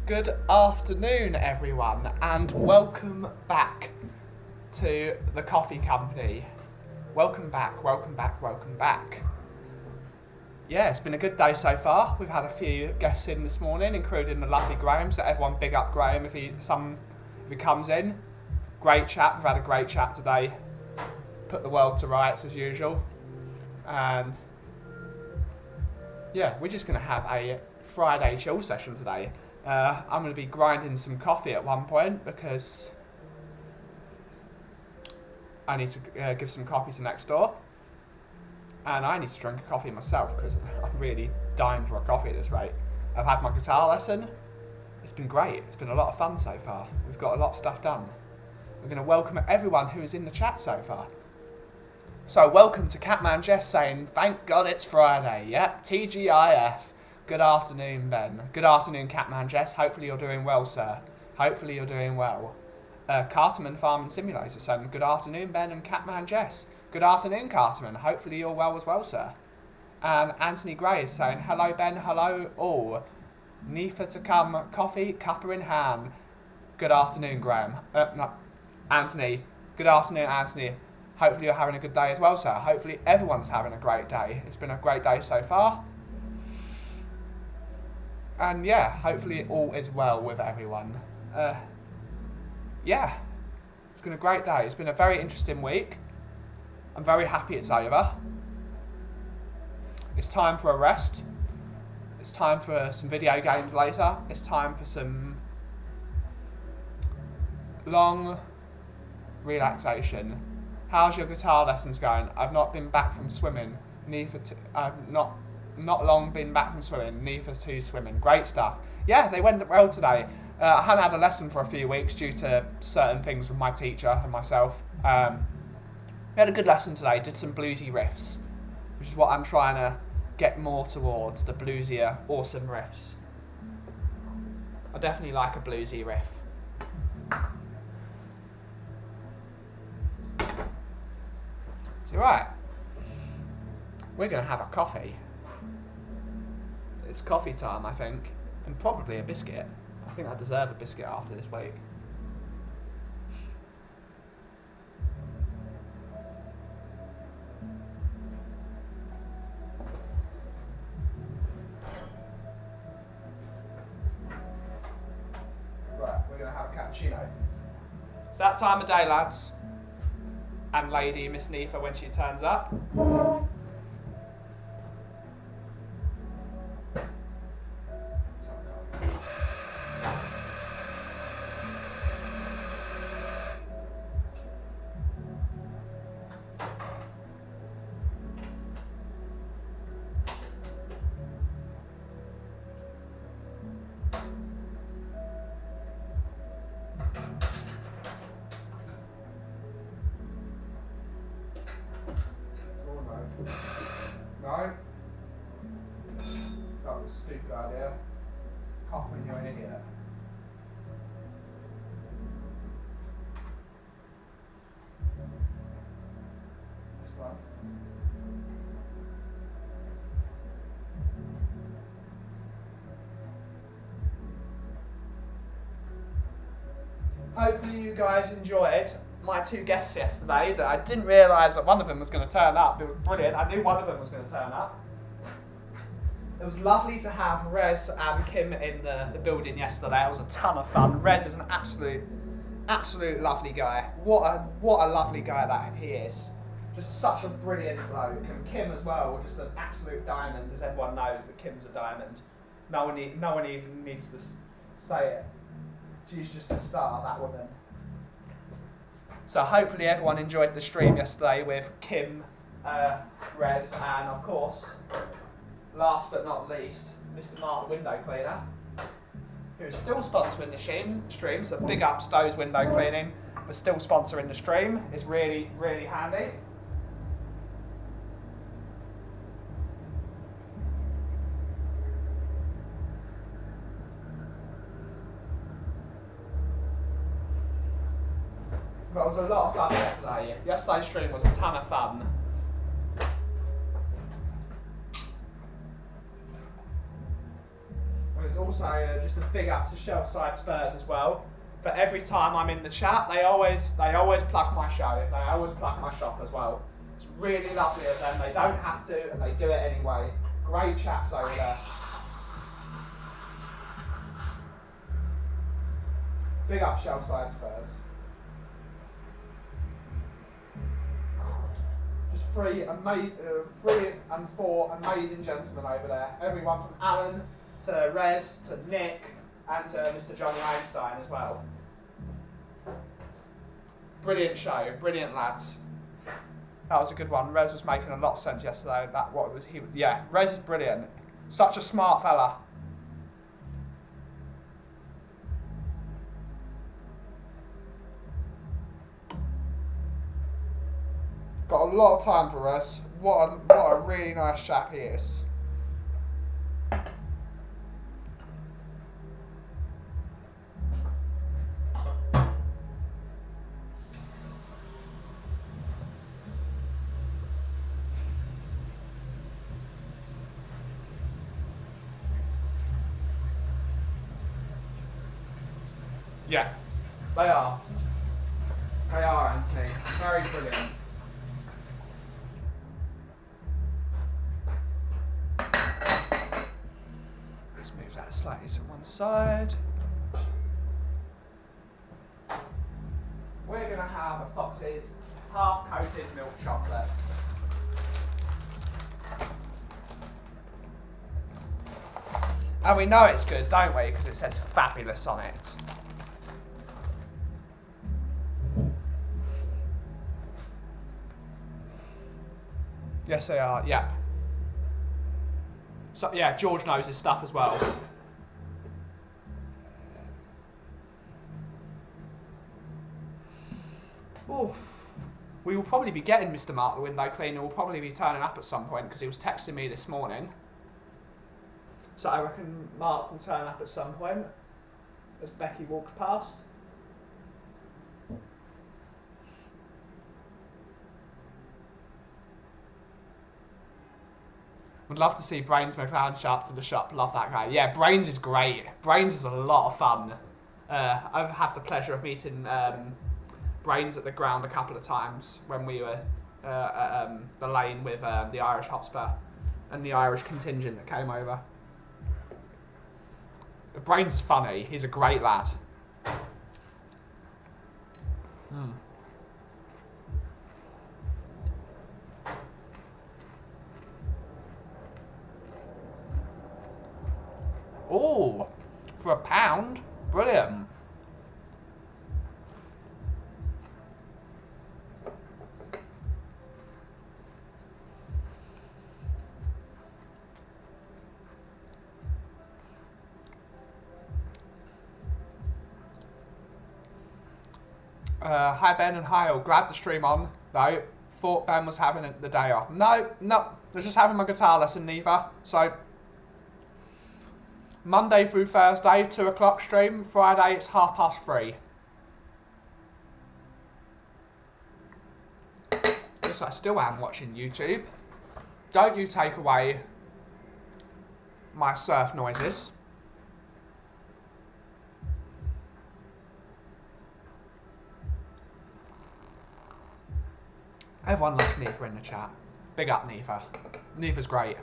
Good afternoon, everyone, and welcome back to the Coffee Company. Welcome back, welcome back, welcome back. Yeah, it's been a good day so far. We've had a few guests in this morning, including the lovely Graham, so everyone big up Graham if he comes in. Great chat, we've had a great chat today. Put the world to rights as usual. And yeah, we're just going to have a Friday chill session today. I'm going to be grinding some coffee at one point because I need to give some coffee to next door. And I need to drink a coffee myself because I'm really dying for a coffee at this rate. I've had my guitar lesson. It's been great. It's been a lot of fun so far. We've got a lot of stuff done. We're going to welcome everyone who is in the chat so far. So welcome to Catman Jess saying, thank God it's Friday. Yep, TGIF. Good afternoon, Ben. Good afternoon, Catman Jess. Hopefully you're doing well, sir. Hopefully you're doing well. Carterman Farming Simulator saying, good afternoon, Ben and Catman Jess. Good afternoon, Carterman. Hopefully you're well as well, sir. And Anthony Gray is saying, hello, Ben. Hello, all. Neither to come, coffee, cuppa in hand. Good afternoon, Graham. No, Anthony. Good afternoon, Anthony. Hopefully you're having a good day as well, sir. Hopefully everyone's having a great day. It's been a great day so far. And yeah, hopefully all is well with everyone. Yeah, it's been a great day. It's been a very interesting week. I'm very happy it's over. It's time for a rest. It's time for some video games later. It's time for some long relaxation. How's your guitar lessons going? I've not been back from swimming. I've not long been back from swimming. Neither to swimming. Great stuff. Yeah, they went well today. I hadn't had a lesson for a few weeks due to certain things with my teacher and myself. We had a good lesson today. Did some bluesy riffs, which is what I'm trying to get more towards, the bluesier, awesome riffs. I definitely like a bluesy riff. So right, we're going to have a coffee. It's coffee time, I think, and probably a biscuit. I think I deserve a biscuit after this week. Right, we're going to have a cappuccino. It's that time of day, lads. And lady, Miss Neither, when she turns up. No? That was a stupid idea. Kauffie, you're an idiot. This one. Hopefully you guys enjoyed my two guests yesterday. That I didn't realise that one of them was going to turn up. It was brilliant. I knew one of them was going to turn up. It was lovely to have Rez and Kim in the building yesterday. It was a ton of fun. Rez is an absolute lovely guy. What a lovely guy that he is. Just such a brilliant bloke. And Kim as well, just an absolute diamond, as everyone knows that Kim's a diamond. No one even needs to say it. She's just a star, that woman. So hopefully everyone enjoyed the stream yesterday with Kim, Rez, and of course, last but not least, Mr. Mark the window cleaner, who's still sponsoring the stream. So big up Stowe's Window Cleaning for still sponsoring the stream. It's really, really handy. But it was a lot of fun yesterday. Yesterday's stream was a ton of fun. What is There's also just a big up to Shelfside Spurs as well. But every time I'm in the chat, they always plug my show. They always plug my shop as well. It's really lovely of them. They don't have to, and they do it anyway. Great chaps over there. Big up Shelfside Spurs. Just three and four amazing gentlemen over there. Everyone from Alan to Rez to Nick and to Mr. Johnny Einstein as well. Brilliant show, brilliant lads. That was a good one. Rez was making a lot of sense yesterday. Yeah, Rez is brilliant. Such a smart fella. Got a lot of time for Rez. What a really nice chap he is. Yeah, they are. They are, Anthony. Very brilliant. Let's move that slightly to one side. We're going to have a Fox's half-coated milk chocolate. And we know it's good, don't we? Because it says fabulous on it. Yes, they are. Yeah. So yeah, George knows his stuff as well. Ooh. We will probably be getting Mr. Mark the window cleaner. Will probably be turning up at some point because he was texting me this morning. So I reckon Mark will turn up at some point as Becky walks past. Would love to see Brains McLeod show up to the shop. Love that guy. Yeah, Brains is great. Brains is a lot of fun. I've had the pleasure of meeting Brains at the ground a couple of times when we were at the lane with the Irish Hotspur and the Irish contingent that came over. Brains is funny. He's a great lad. Mm. Oh, for £1, brilliant. Hi Ben and hi all. Glad the stream on though. Thought Ben was having the day off. No, I was just having my guitar lesson neither. So Monday through Thursday, 2 o'clock stream. Friday, it's 3:30. Yes, I still am watching YouTube. Don't you take away my surf noises. Everyone loves Neitha in the chat. Big up Neitha. Neitha's great.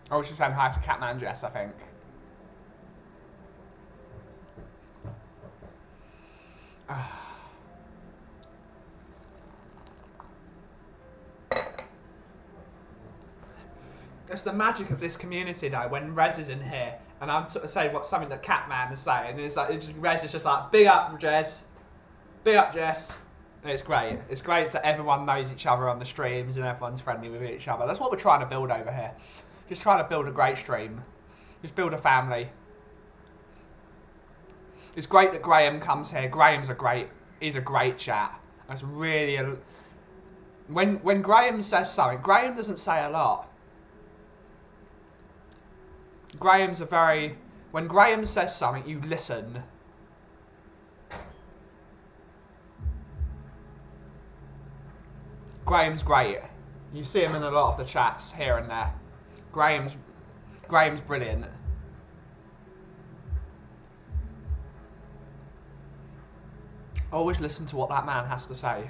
Oh, she's saying hi to Catman Jess, I think. It's the magic of this community, though, when Rez is in here, and I'm sort of saying something that Catman is saying, and it's like, Rez is just like, big up, Jess. Big up, Jess. And It's great. It's great that everyone knows each other on the streams and everyone's friendly with each other. That's what we're trying to build over here. Just trying to build a great stream. Just build a family. It's great that Graham comes here. He's a great chat. That's really when Graham says something, Graham doesn't say a lot. When Graham says something, you listen. Graham's great. You see him in a lot of the chats here and there. Graham's brilliant. Always listen to what that man has to say.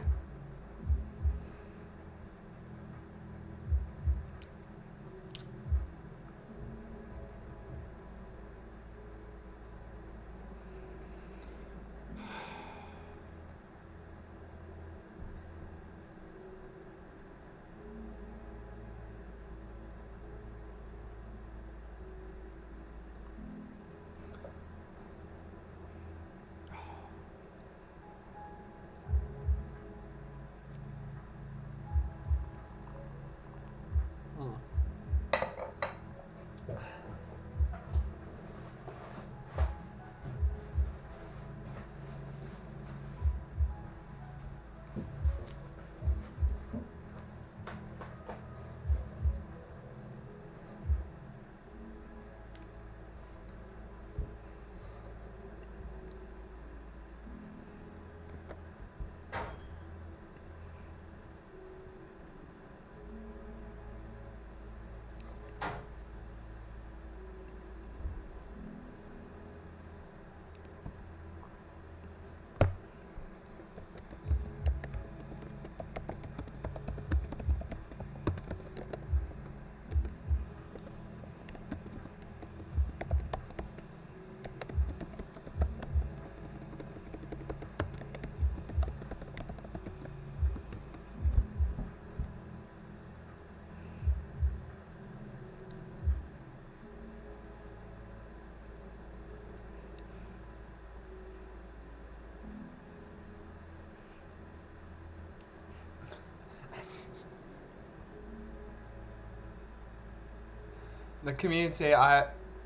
The community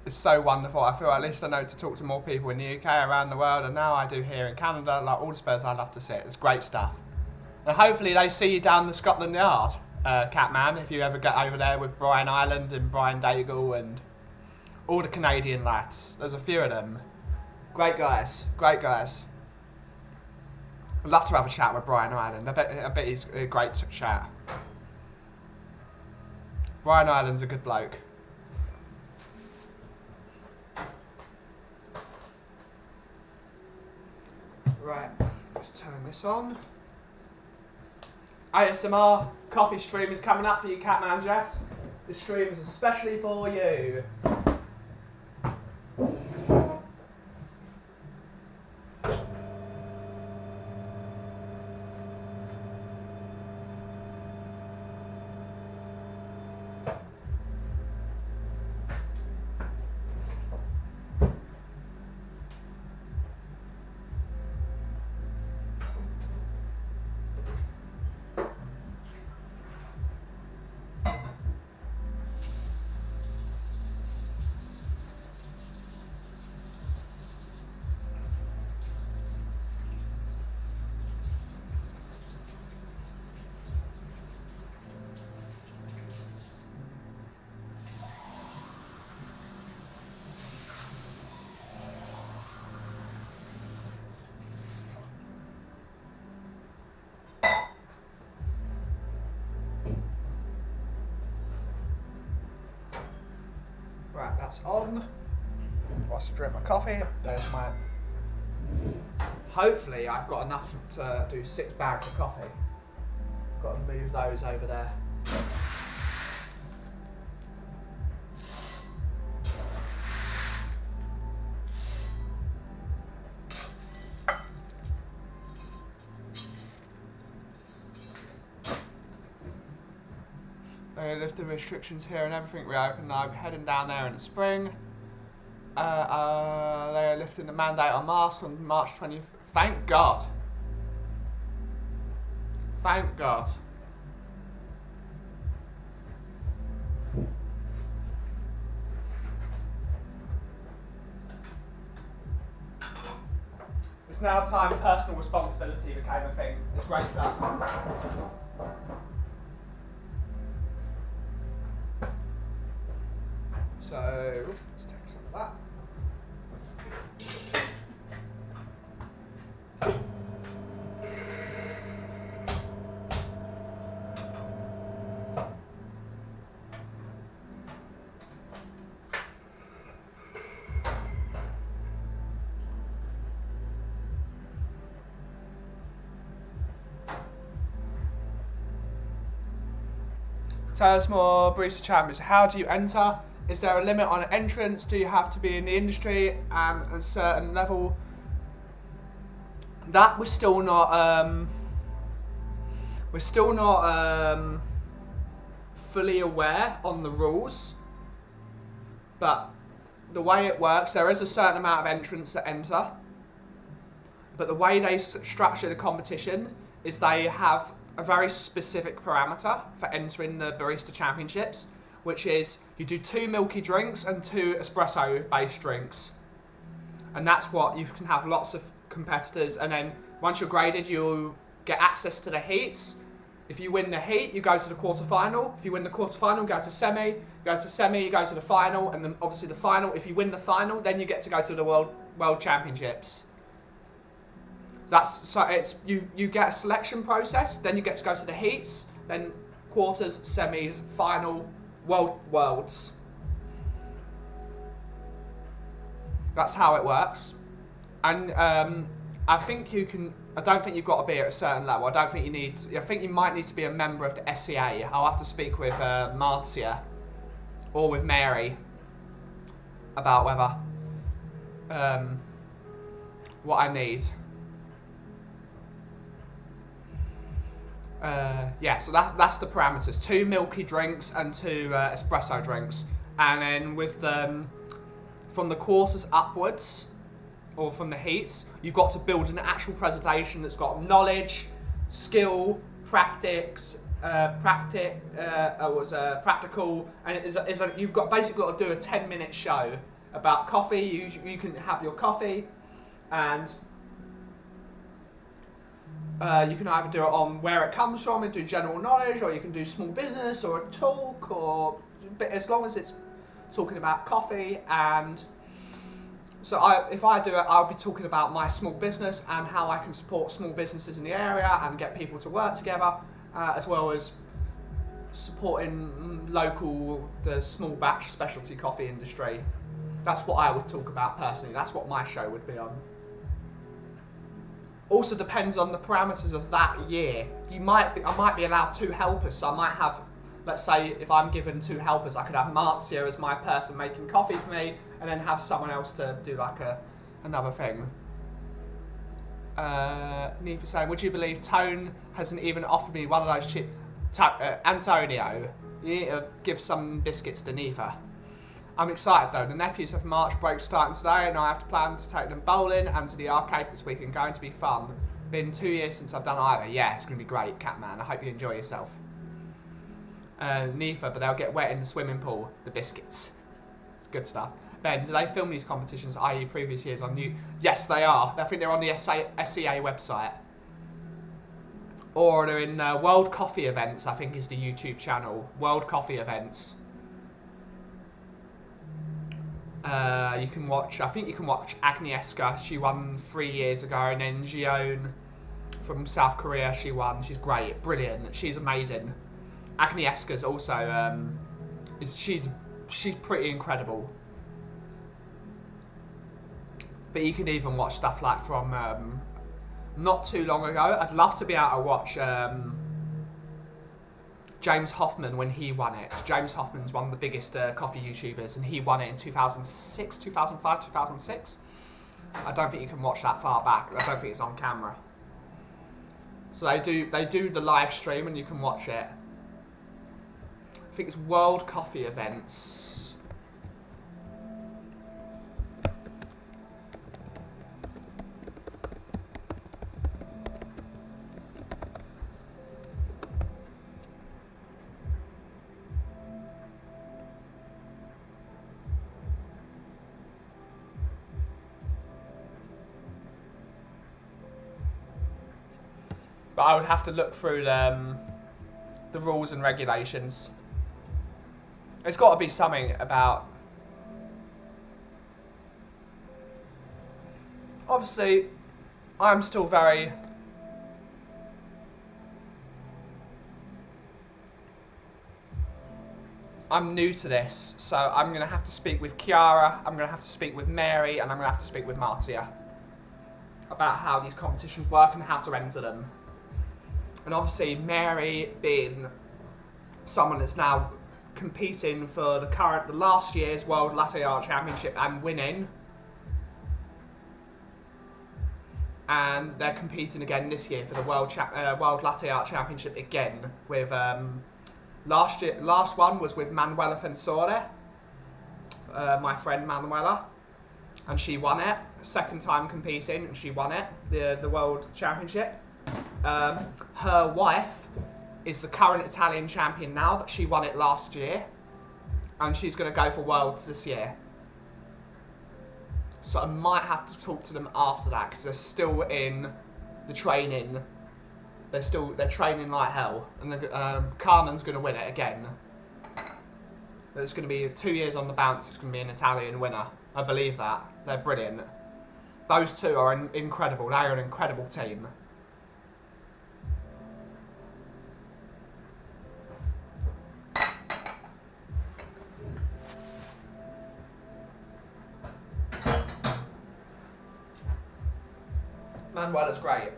is so wonderful. I feel at least I know to talk to more people in the UK, around the world, and now I do here in Canada. Like all the Spurs I love to see it. It's great stuff. And hopefully they see you down the Scotland Yard, Catman, if you ever get over there with Brian Ireland and Brian Daigle and all the Canadian lads. There's a few of them. Great guys. Great guys. I'd love to have a chat with Brian Ireland. I bet he's a great chat. Brian Ireland's a good bloke. Right, let's turn this on. ASMR coffee stream is coming up for you, Catman Jess. This stream is especially for you. Right, that's on. Whilst I drink my coffee, there's my... Hopefully I've got enough to do 6 bags of coffee. Got to move those over there. They lift the restrictions here and everything reopened. I'm heading down there in the spring. They are lifting the mandate on masks on March 20th. Thank God. Thank God. It's now time personal responsibility became a thing. It's great stuff. So, let's take some of that. Tell us more, Barista Champions. How do you enter? Is there a limit on entrance? Do you have to be in the industry and a certain level? That we're still not fully aware on the rules. But the way it works, there is a certain amount of entrants that enter. But the way they structure the competition is they have a very specific parameter for entering the Barista Championships, which is you do 2 milky drinks and 2 espresso-based drinks. And that's what you can have lots of competitors, and then once you're graded, you'll get access to the heats. If you win the heat, you go to the quarterfinal. If you win the quarterfinal, you go to semi. You go to semi, you go to the final, and then obviously the final. If you win the final, then you get to go to the World Championships. So it's you get a selection process, then you get to go to the heats, then quarters, semis, final, worlds. That's how it works. And I think you can. I don't think you've got to be at a certain level. I don't think you need. I think you might need to be a member of the SCA. I'll have to speak with Marcia or with Mary about whether what I need. Yeah, so that's the parameters. 2 milky drinks and 2 espresso drinks. And then with from the quarters upwards, or from the heats, you've got to build an actual presentation that's got knowledge, skill, practical, and you've basically got to do a 10-minute show about coffee. You can have your coffee, and you can either do it on where it comes from and do general knowledge, or you can do small business or a talk, or as long as it's talking about coffee. And so if I do it, I'll be talking about my small business and how I can support small businesses in the area and get people to work together, as well as supporting the small batch specialty coffee industry. That's what I would talk about personally. That's what my show would be on. Also depends on the parameters of that year. I might be allowed 2 helpers, so I might have, let's say if I'm given 2 helpers, I could have Marcia as my person making coffee for me, and then have someone else to do like another thing. Nifa saying, would you believe Tone hasn't even offered me one of those chips? Antonio, you need to give some biscuits to Nifa. I'm excited though. The nephews have March break starting today, and I have to plan to take them bowling and to the arcade this weekend. Going to be fun. Been 2 years since I've done either. Yeah, it's going to be great, Catman. I hope you enjoy yourself. Nifa, but they'll get wet in the swimming pool. The biscuits. It's good stuff. Ben, do they film these competitions, i.e. previous years on you? Yes, they are. I think they're on the SCA website. Or they're in World Coffee Events, I think is the YouTube channel. World Coffee Events. You can watch, I think you can watch Agnieszka. She won 3 years ago, and then Jeon from South Korea, she won. She's great, brilliant. She's amazing. Agnieszka's also, she's pretty incredible. But you can even watch stuff like from not too long ago. I'd love to be able to watch James Hoffman when he won it. James Hoffman's one of the biggest coffee YouTubers, and he won it in 2006, 2005, 2006. I don't think you can watch that far back. I don't think it's on camera. So they do the live stream, and you can watch it. I think it's World Coffee Events. But I would have to look through the rules and regulations. There's got to be something about... Obviously, I'm still very... I'm new to this, so I'm going to have to speak with Kiara, I'm going to have to speak with Mary, and I'm going to have to speak with Marcia about how these competitions work and how to enter them. And obviously, Mary being someone that's now competing for the last year's World Latte Art Championship and winning, and they're competing again this year for the World Latte Art Championship again with last one was with Manuela Fensore, my friend Manuela, and she won it. Second time competing, and she won it, the World Championship. Her wife is the current Italian champion now, but she won it last year, and she's going to go for Worlds this year. So I might have to talk to them after that, because they're still in the training. They're training like hell, and Carmen's going to win it again. There's going to be 2 years on the bounce. It's going to be an Italian winner. I believe that. They're brilliant. Those two are incredible. They are an incredible team. Manuela's great.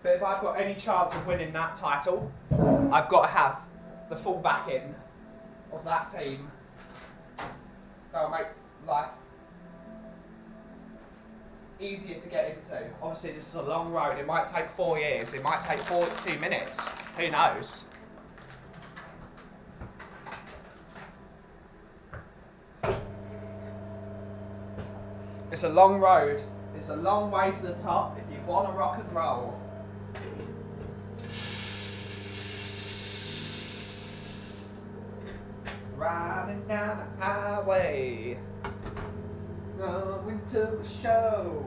But if I've got any chance of winning that title, I've got to have the full backing of that team. That'll make life easier to get into. Obviously, this is a long road. It might take 4 years. It might take 42 minutes. Who knows? It's a long road. It's a long way to the top if you want to rock and roll. Riding down the highway, going to a show,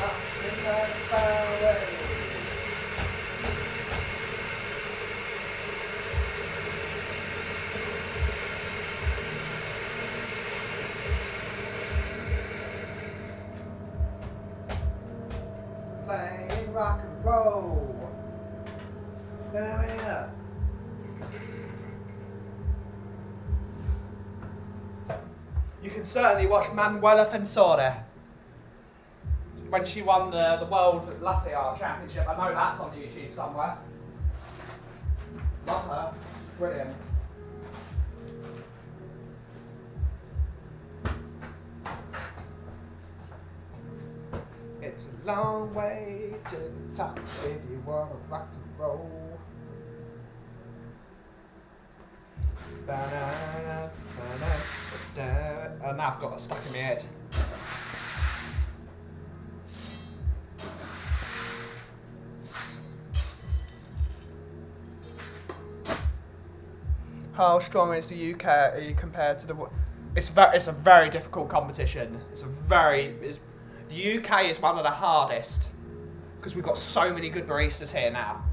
up in the highway. Playing rock and roll, coming up. You can certainly watch Manuela Fensore when she won the World Latte Art Championship. I know that's on YouTube somewhere. Love her. Brilliant. It's a long way to the top if you want to rock and roll. Now I've got that stuck in my head. How strong is the UK compared to the? It's a very difficult competition. The UK is one of the hardest because we've got so many good baristas here now.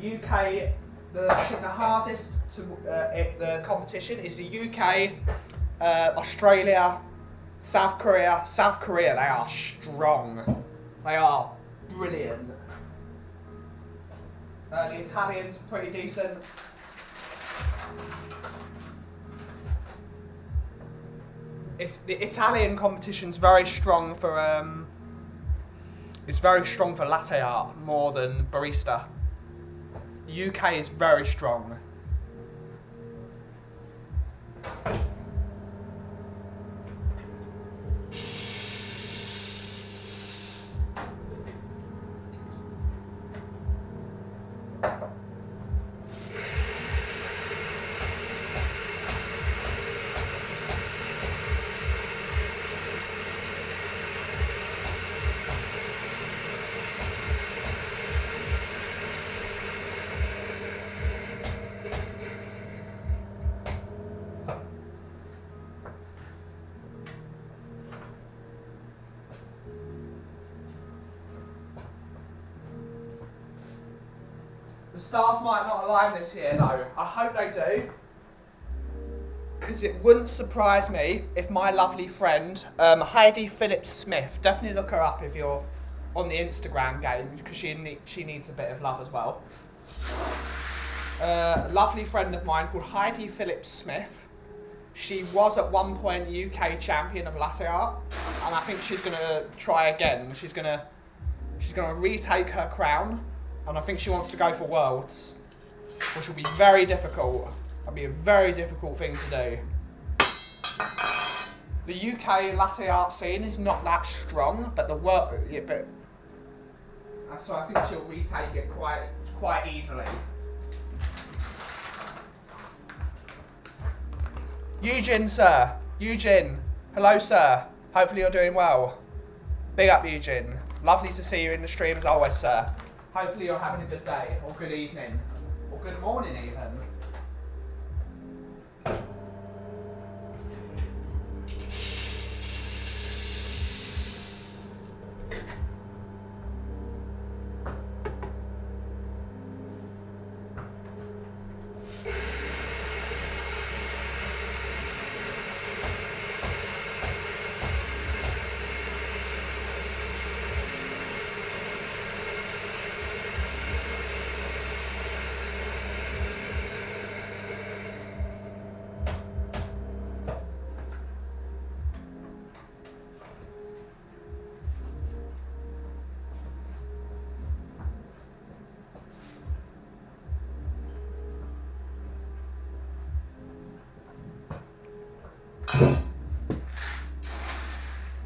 The UK. I think the hardest to the competition is the UK, Australia, South Korea. South Korea, they are strong. They are brilliant. The Italians are pretty decent. The Italian competition's very strong for it's very strong for latte art more than barista. UK is very strong. stars might not align this year though. I hope they do. Because it wouldn't surprise me if my lovely friend, Heidi Phillips Smith, definitely look her up if you're on the Instagram game, because she needs a bit of love as well. A lovely friend of mine called Heidi Phillips Smith. She was at one point UK champion of latte art, and I think she's going to try again. She's going to retake her crown, and I think she wants to go for Worlds, which will be very difficult. It'll be a very difficult thing to do. The UK latte art scene is not that strong, but so I think she'll retake it quite easily. Eugene, sir. Eugene. Hello, sir. Hopefully you're doing well. Big up, Eugene. Lovely to see you in the stream as always, sir. Hopefully you're having a good day, or good evening, or good morning even.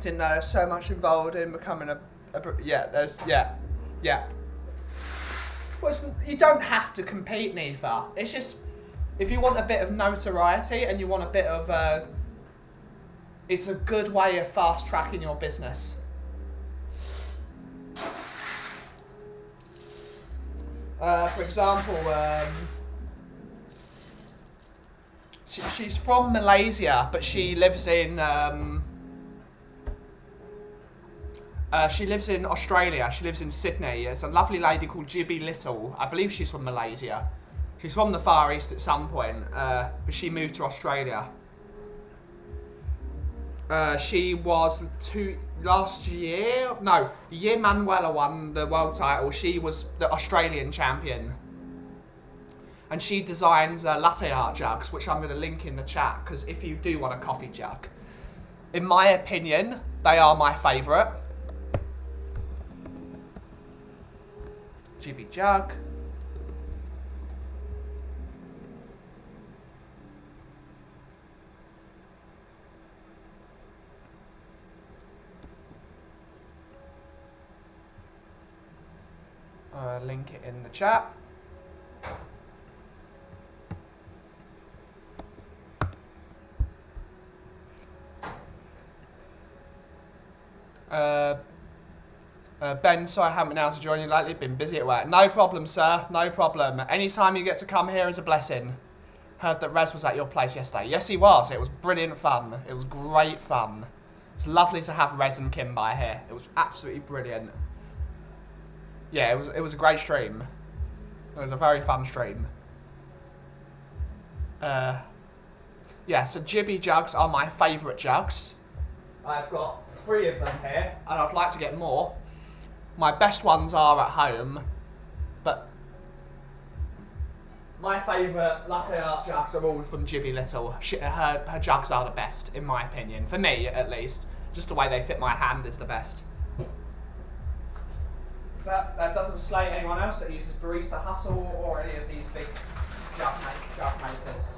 Didn't know there's so much involved in becoming yeah. Well, you don't have to compete neither. It's just, if you want a bit of notoriety and you want a bit of, it's a good way of fast tracking your business. For example, she's from Malaysia, but she lives in Australia. She lives in Sydney. It's a lovely lady called Jibby Little. I believe she's from Malaysia. She's from the Far East at some point, but she moved to Australia. She was the year Manuela won the world title, she was the Australian champion. And she designs latte art jugs, which I'm going to link in the chat, because if you do want a coffee jug, in my opinion, they are my favourite. Jibby jug. Link it in the chat. Ben, sorry I haven't been able to join you lately. Been busy at work. No problem, sir. No problem. Anytime you get to come here is a blessing. Heard that Rez was at your place yesterday. Yes, he was. It was brilliant fun. It was great fun. It's lovely to have Rez and Kim by here. It was absolutely brilliant. Yeah, it was a great stream. It was a very fun stream. Yeah, so Jibby jugs are my favourite jugs. I've got 3 of them here, and I'd like to get more. My best ones are at home, but my favourite latte art jugs are all from Jibby Little. Her jugs are the best, in my opinion. For me, at least. Just the way they fit my hand is the best. But that doesn't slate anyone else that uses Barista Hustle or any of these big jug makers.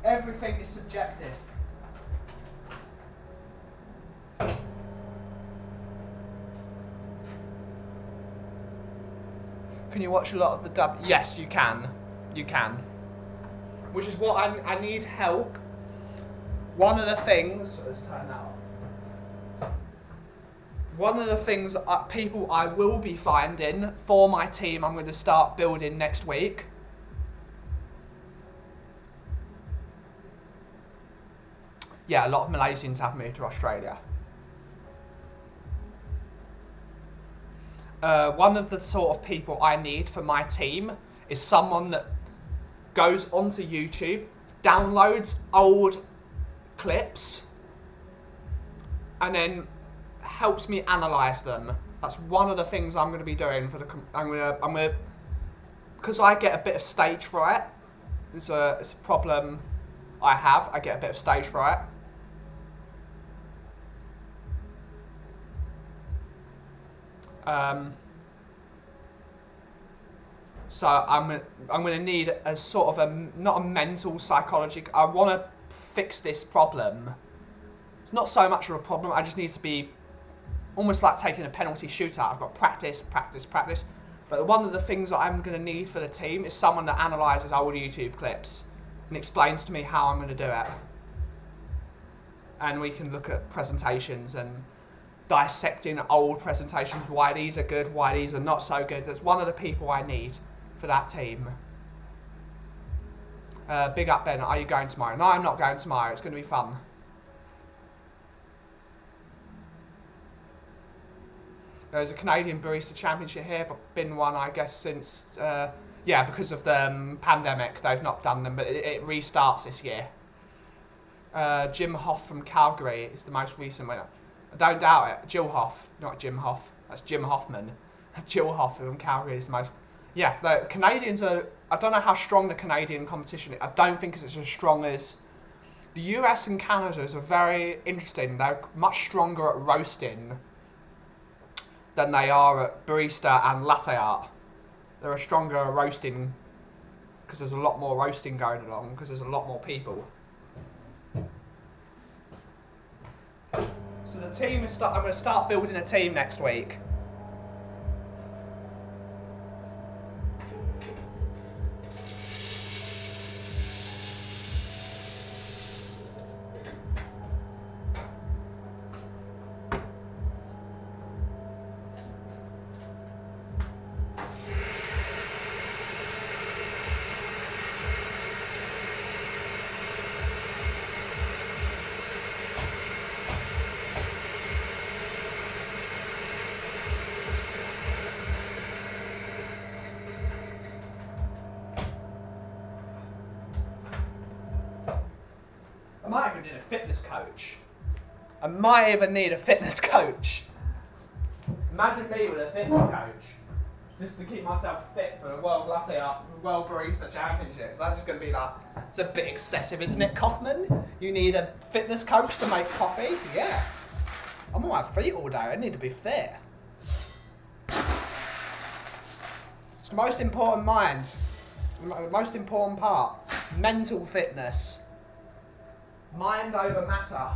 Everything is subjective. Can you watch a lot of the dub? Yes, you can. You can. Which is what I need help. One of the things... Let's turn that off. One of the things people I will be finding for my team I'm going to start building next week. Yeah, a lot of Malaysians have moved to Australia. One of the sort of people I need for my team is someone that goes onto YouTube, downloads old clips, and then helps me analyze them. That's one of the things I'm going to be doing for the. I'm gonna, because I get a bit of stage fright. It's a problem I have. I get a bit of stage fright. So I'm going to need a sort of not a mental psychology. I want to fix this problem. It's not so much of a problem. I just need to be almost like taking a penalty shootout. I've got practice. But one of the things that I'm going to need for the team is someone that analyses old YouTube clips and explains to me how I'm going to do it. And we can look at presentations and dissecting old presentations, why these are good, why these are not so good. That's one of the people I need for that team. Big up, Ben. Are you going tomorrow? No, I'm not going tomorrow. It's going to be fun. There's a Canadian Barista Championship here, but been one, I guess, since, yeah, because of the pandemic. They've not done them, but it restarts this year. Jim Hoff from Calgary is the most recent winner. I don't doubt it. Jill Hoff, not Jim Hoff. That's Jim Hoffman. Jill Hoff from Calgary is the most... Yeah, the Canadians are... I don't know how strong the Canadian competition is. I don't think it's as strong as... The US and Canada are very interesting. They're much stronger at roasting than they are at barista and latte art. They're stronger at roasting because there's a lot more roasting going along because there's a lot more people. So the team is I'm going to start building a team next week. I might even need a fitness coach. I might even need a fitness coach. Imagine me with a fitness coach. Just to keep myself fit for the World Latte Art, World Barista Championships. That's just going to be like, it's a bit excessive, isn't it, Kaufman? You need a fitness coach to make coffee? Yeah. I'm on my feet all day. I need to be fit. It's the most important mind. The most important part. Mental fitness. Mind over matter.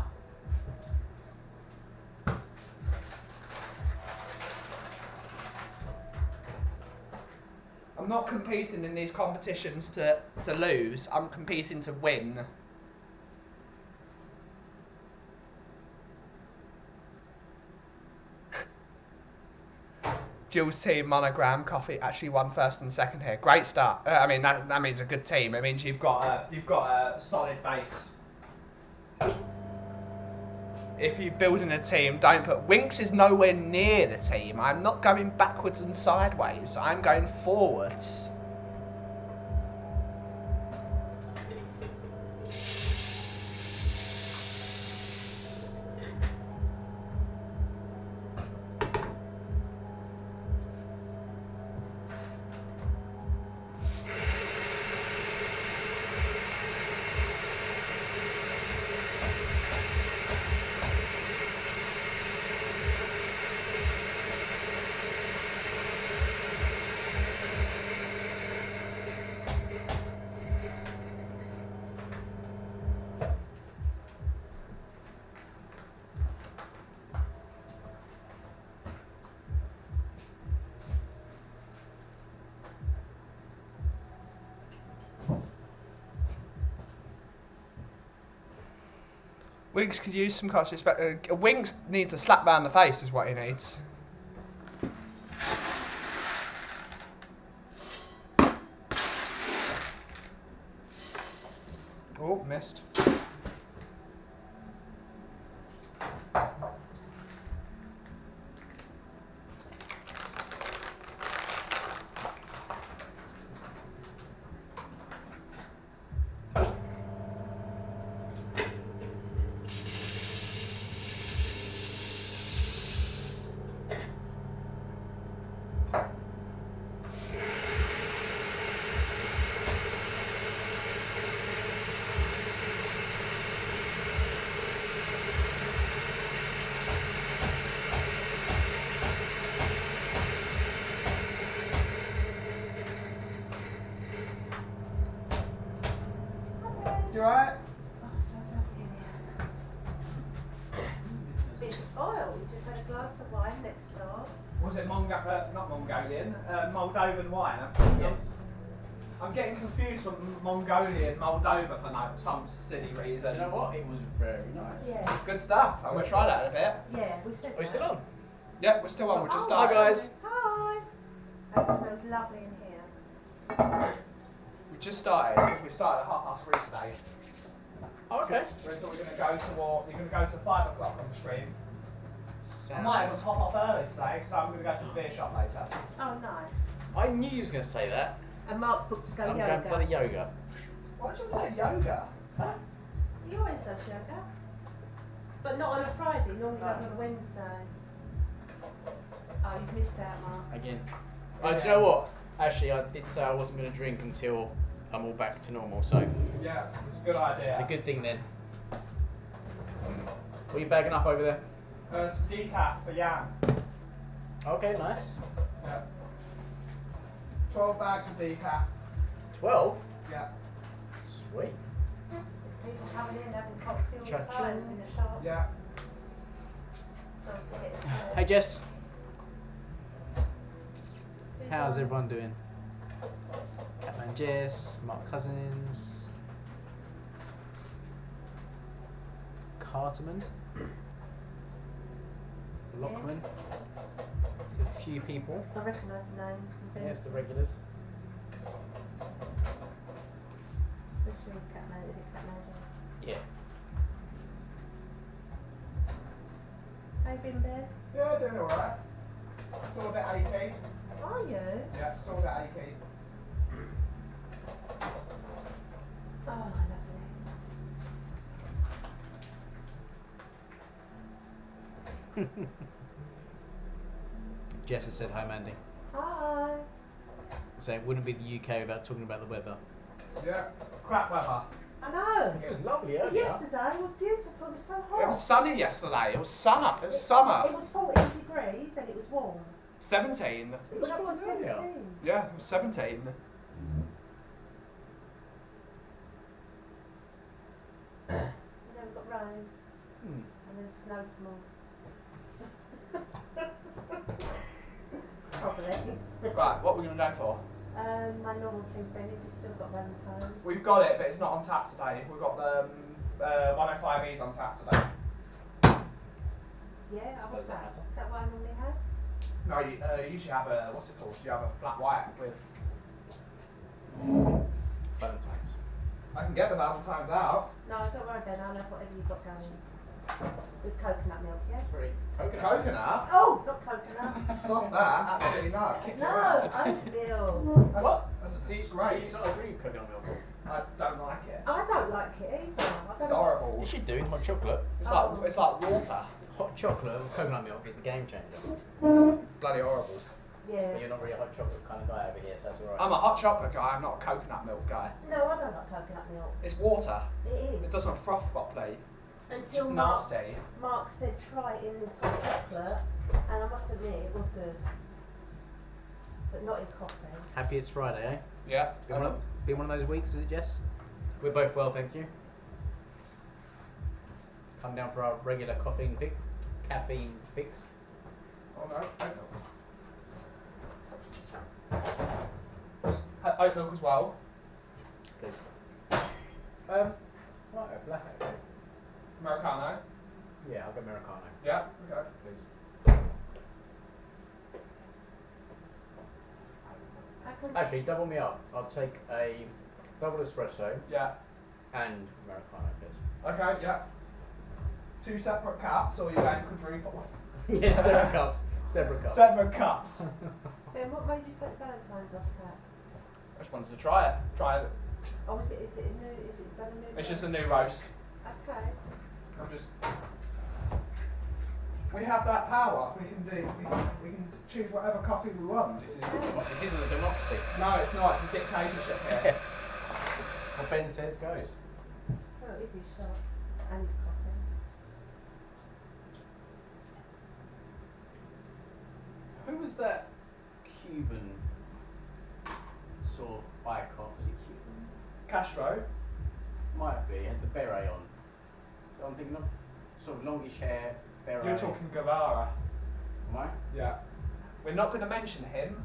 I'm not competing in these competitions to lose. I'm competing to win. Jill's team monogram Kauffie actually won first and second here. Great start. I mean that means a good team. It means you've got a solid base. If you're building a team, don't put... Winks is nowhere near the team. I'm not going backwards and sideways. I'm going forwards. Winks could use some conscious, but Winks needs a slap round the face is what he needs. Oh, missed. You alright? Oh, it smells lovely in here. Bit spoiled. We just had a glass of wine next door. Was it not Mongolian, Moldovan wine? Yes. I'm getting confused from Mongolian, Moldova for some silly reason. You know what? It was very nice. Yeah. Good stuff. I'm going to try that in a bit. Yeah, we said Are we that. still on? Yep, we're still on. We're just Hi, started. guys. Hi. Oh, it smells lovely in here. We just started. We started at 3:30 today. Oh, okay. So we're going to go to you're going to go to 5 o'clock on the stream. I might even pop up early today because I'm going to go to the beer shop later. Oh, nice. I knew you was going to say that. And Mark's booked to go I'm yoga. going bloody yoga. Why do you like yoga? Huh? He always does yoga. But not on a Friday, normally No. does on a Wednesday. Oh, you've missed out, Mark. Again. Do you know what? Actually, I did say I wasn't going to drink until I'm all back to normal, so Yeah, it's a good idea. it's a good thing then. What are you bagging up over there? Some decaf for Jan. Okay, nice. Yeah. 12 bags of decaf. 12? Yeah. Sweet. There's people coming in having coffee all the Cha-ching. time in the shop. Yeah. So it's a bit, Hey Jess, who's how's on? everyone doing? Catman Jess, Mark Cousins, Carterman, Lockman, a few people. I recognise the names from Yes, Vince. the regulars. Especially Catman, is it Catman? Yeah. How you been, Ben? Yeah, doing alright. Still a bit achy. Are you? Yeah, still a bit achy. Oh, lovely. Jess has said hi, Mandy. Hi. So it wouldn't be the UK without talking about the weather. Yeah. Crap weather. I know. It was lovely Yesterday was beautiful. It was so hot. It was sunny yesterday. It was summer. It was summer. It was 14 degrees and it was warm. 17. It was up to fine 17. earlier. Yeah, it was 17. And then we got rain Hmm. and then snow tomorrow. Probably. Right, what are we going to go for? My normal things, Ben, if you've still got Valentine's. We've got it, but it's not on tap today. We've got the 105Es on tap today. Yeah, what's Does that that? matter? Is that what I normally have? No, you usually have a, what's it called? You have a flat white with... Valentine's. I can get the Valentine's out. No, don't worry, Ben, I'll have whatever you've got going. With coconut milk, yeah? Very coconut. Coconut? Oh, not coconut. Stop that. Absolutely not. Kick No, you out. oatmeal. That's, What? That's a Do you disgrace. not agree with coconut milk? I don't like it. I don't like it either. I It's don't horrible. You should do in hot chocolate. It's like water. Hot chocolate with coconut milk is a game changer. Bloody horrible. Yeah. But you're not really a hot chocolate kind of guy over here, so that's alright. I'm a hot chocolate guy. I'm not a coconut milk guy. No, I don't like coconut milk. It's water. It It is. doesn't froth properly. It's Until just Mark, nasty. Mark said try it in this hot chocolate, and I must admit it was good. But not in coffee. Happy it's Friday, eh? Yeah. Been one of those weeks, is it, Jess? We're both well, thank you. Come down for our regular caffeine fix. Oh no. Oat milk as well. Please. Right, a black actually. Americano. Yeah, I'll go Americano, Yeah. Okay. please. I can Actually, double me up. I'll take a double espresso Yeah. and Americano, please. Okay. Yeah. 2 separate cups, or you're going quadruple? Yeah, separate cups. Separate cups. Separate cups. Ben, what made you take Valentine's off tap? I just wanted to try it. Try it. Oh, is it new? Is it done a new? It's just a new roast. Okay. I'm just. We have that power. We can do. We can choose whatever coffee we want. This isn't a democracy. No, it's not. It's a dictatorship here. What Ben says goes. Oh, is he shot? And his coffee. Who was that Cuban sort of icon? Was it Cuban? Castro. might be, had the beret on. So I'm thinking of sort of longish hair, beret. You're talking Guevara. Am I? Yeah. We're not going to mention him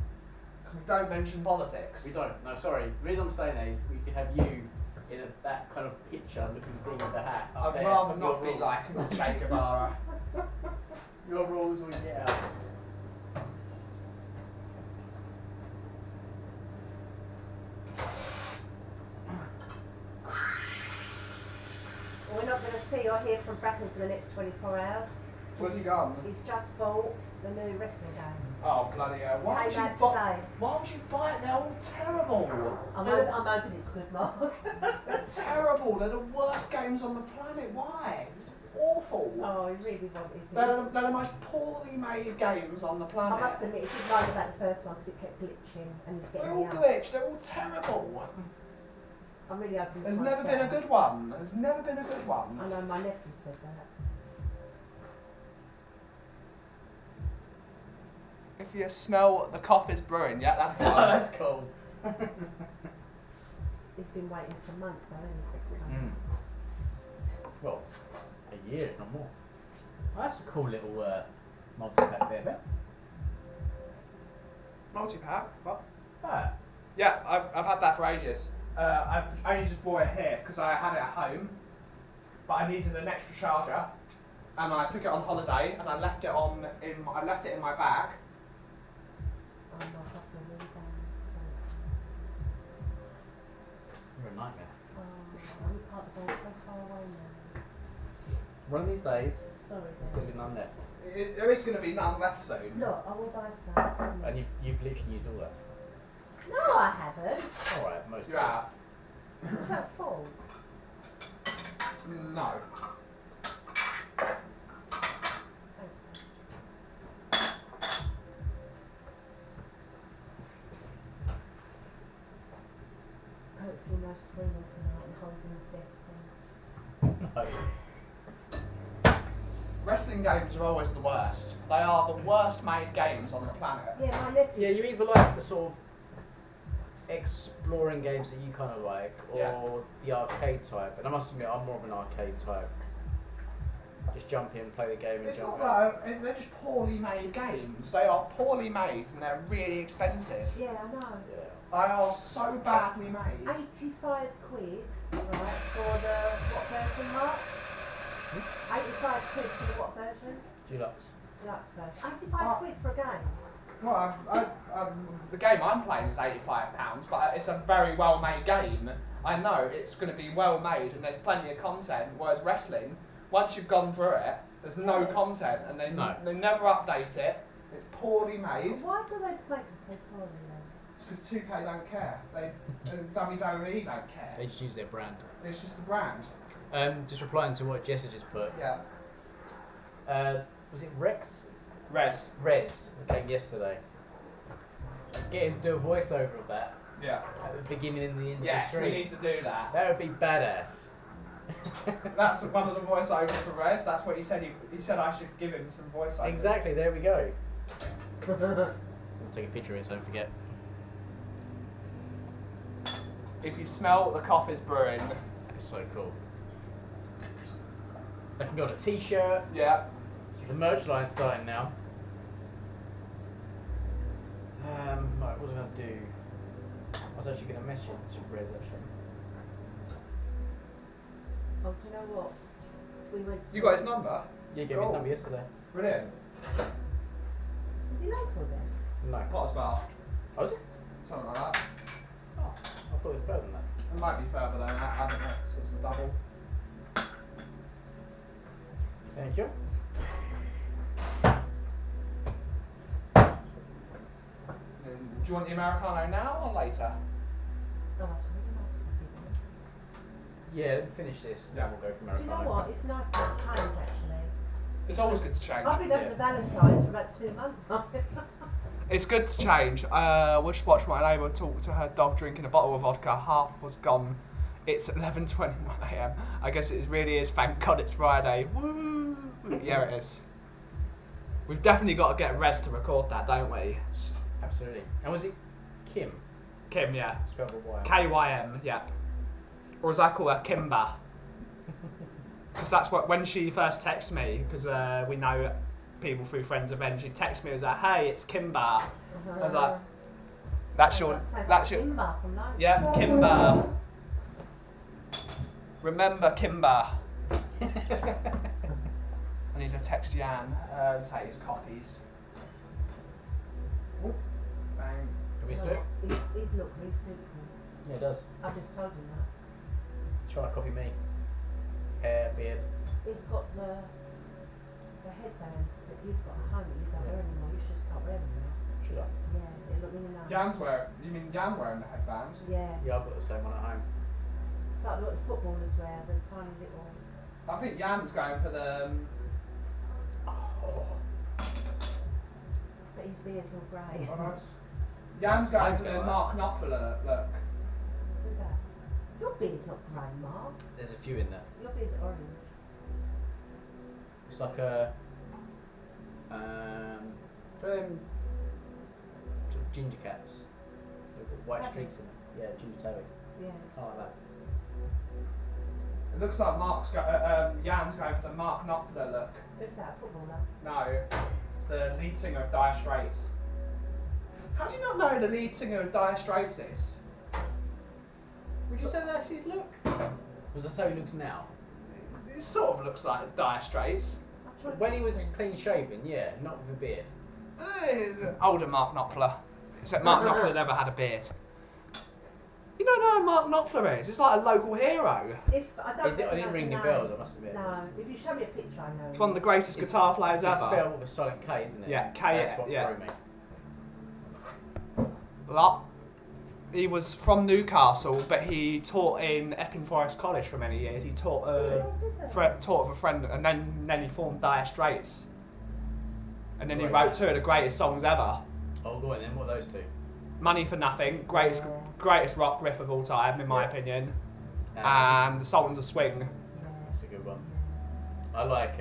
because we don't mention politics. We don't. No, sorry. The reason I'm saying that is we could have you in that kind of picture looking thing with the hat. Up I'd there. rather Your not be rules. like Che Guevara. Your rules will get out. We're not going to see or hear from Bracken for the next 24 hours. Where's he gone? He's just bought the new wrestling game. Oh, bloody hell. Why would Came you out buy? today. Why would you buy it? They're all terrible. I'm hoping it's good, Mark. They're terrible. They're the worst games on the planet. Why? It's awful. Oh, he really wanted it. They're the most poorly made games on the planet. I must admit, it did like about the first one because it kept glitching and They're getting all me out. glitched. They're all terrible. I'm really hoping this There's one's never been a better. good one. There's never been a good one. I know my nephew said that. If you smell the coffee's brewing, yeah, that's the one. That's cool. He's been waiting for months though, hasn't he, for it to come? Well, a year, if not more. Well, that's a cool little multi-pack there. Multi-pack? What? Ah, Yeah, I've had that for ages. I've only just bought it here because I had it at home, but I needed an extra charger, and I took it on holiday and I left it in my bag. Oh, my God, I feel really bad. you're a nightmare. Oh, I'm part of the day so far away now. One of these days, Sorry, there's going to be none left. There is going to be none left soon. Look, I will buy some. And you've literally used all that. No, I haven't. Alright, most You of it. have? Is that full? No. Hopefully no screaming tonight and holes in his desk thing. Wrestling games are always the worst. They are the worst made games on the planet. Yeah, my nephew. Yeah, you either like the sort of exploring games that you kind of like, or Yeah. the arcade type. And I must admit, I'm more of an arcade type. Just jump in, play the game, and It's jump not out. that, they're just poorly made games. They are poorly made and they're really expensive. Yeah, I know. Yeah. They are so badly made. 85 quid, right, for the what version, Mark? 85 quid for the what version? Deluxe. Deluxe version. 85 quid for a game. Well, the game I'm playing is £85, but it's a very well made game. I know it's going to be well made and there's plenty of content, whereas wrestling, once you've gone through it, there's no content and they never update it. It's poorly made. Why do they make them so poorly then? It's because 2K don't care. WWE don't care. They just use their brand. It's just the brand. Just replying to what Jess had just put. Yeah. Was it Rex? Res. Rez that came yesterday. Get him to do a voiceover of that Yeah. at the beginning and the end Yes, of the he stream. needs to do that. That would be badass. That's one of the voiceovers for Res. That's what he said. He said I should give him some voiceovers. Exactly, there we go. I'll take a picture of it so don't forget. If you smell the coffee's brewing, It's so cool. I can go on a t-shirt. yeah. The merch line's starting now. Right, what was I going to do? I was actually going to message Rez actually. Oh, do you know what? We went to... You got his number? Yeah, he gave me his number yesterday. Brilliant. Is he local then? No. Pottersbar. Oh, was it? Something like that. Oh, I thought it was further than that. It might be further than that. I don't know. So it's a double. Thank you. Do you want the Americano now or later? Oh, that's really nice coffee Yeah, let me finish this. Yeah. Then we'll go from then. Do you know Americano. what? It's nice to have change actually. It's always good to change. I've been having a Valentine for about 2 months. It's good to change. We just watched my neighbour talk to her dog drinking a bottle of vodka. Half was gone. It's 11:21 a.m. I guess it really is. Thank God it's Friday. Woo! Yeah, it is. We've definitely got to get Rez to record that, don't we? Absolutely. And was it Kim? Kim, yeah. Spelled with Y. KYM, yeah. Or as I call her, Kimber. Because that's what, when she first texted me, because we know people through friends of Ren, she texted me, was like, hey, it's Kimber. I was like, that's your... Kimber from Life. Yeah, Kimber. Remember Kimber. I need to text Jan, say his coffees. Oh, bang. Can we do it? His look really suits him. Yeah, it does. I just told him that. Try to copy me. Hair, beard. He's got the headbands that you've got at home that you don't wear anymore. You should start wearing them now. Should I? Yeah, they look really nice. Jan's wearing, you mean Jan wearing the headbands? Yeah. Yeah, I've got the same one at home. It's like what the footballers wear, the tiny little... I think Jan's going for the... But his beard's all grey. Oh, nice. Jan's going for the Mark Knopfler look. Who's that? Your beard's not grey, Mark. There's a few in there. Your beard's orange. It's like a sort of ginger cats. They've got white Tabby. streaks in them. Yeah, ginger tabby. Yeah. I like that. It looks like Jan's going for the Mark Knopfler look. Who's that, a footballer? No, it's the lead singer of Dire Straits. How do you not know the lead singer of Dire Straits is? Would you say that's his look? Was that how he looks now? It sort of looks like Dire Straits. When he was clean shaven, yeah, not with a beard. Older Mark Knopfler. Except Mark Knopfler never had a beard. You don't know who Mark Knopfler is? It's like a local hero. If I don't I didn't ring the bells, I must admit. No, if you show me a picture, I know. It's one of the greatest guitar players It's ever. spelled with a silent K, isn't it? Yeah, K, That's what yeah. threw me. He was from Newcastle, but he taught in Epping Forest College for many years. He taught taught with a friend, and then he formed Dire Straits. And then he wrote two of the greatest songs ever. Oh, go on then. What are those two? Money for Nothing, greatest rock riff of all time, in my opinion. And And The Sultans of Swing. that's a good one. I like.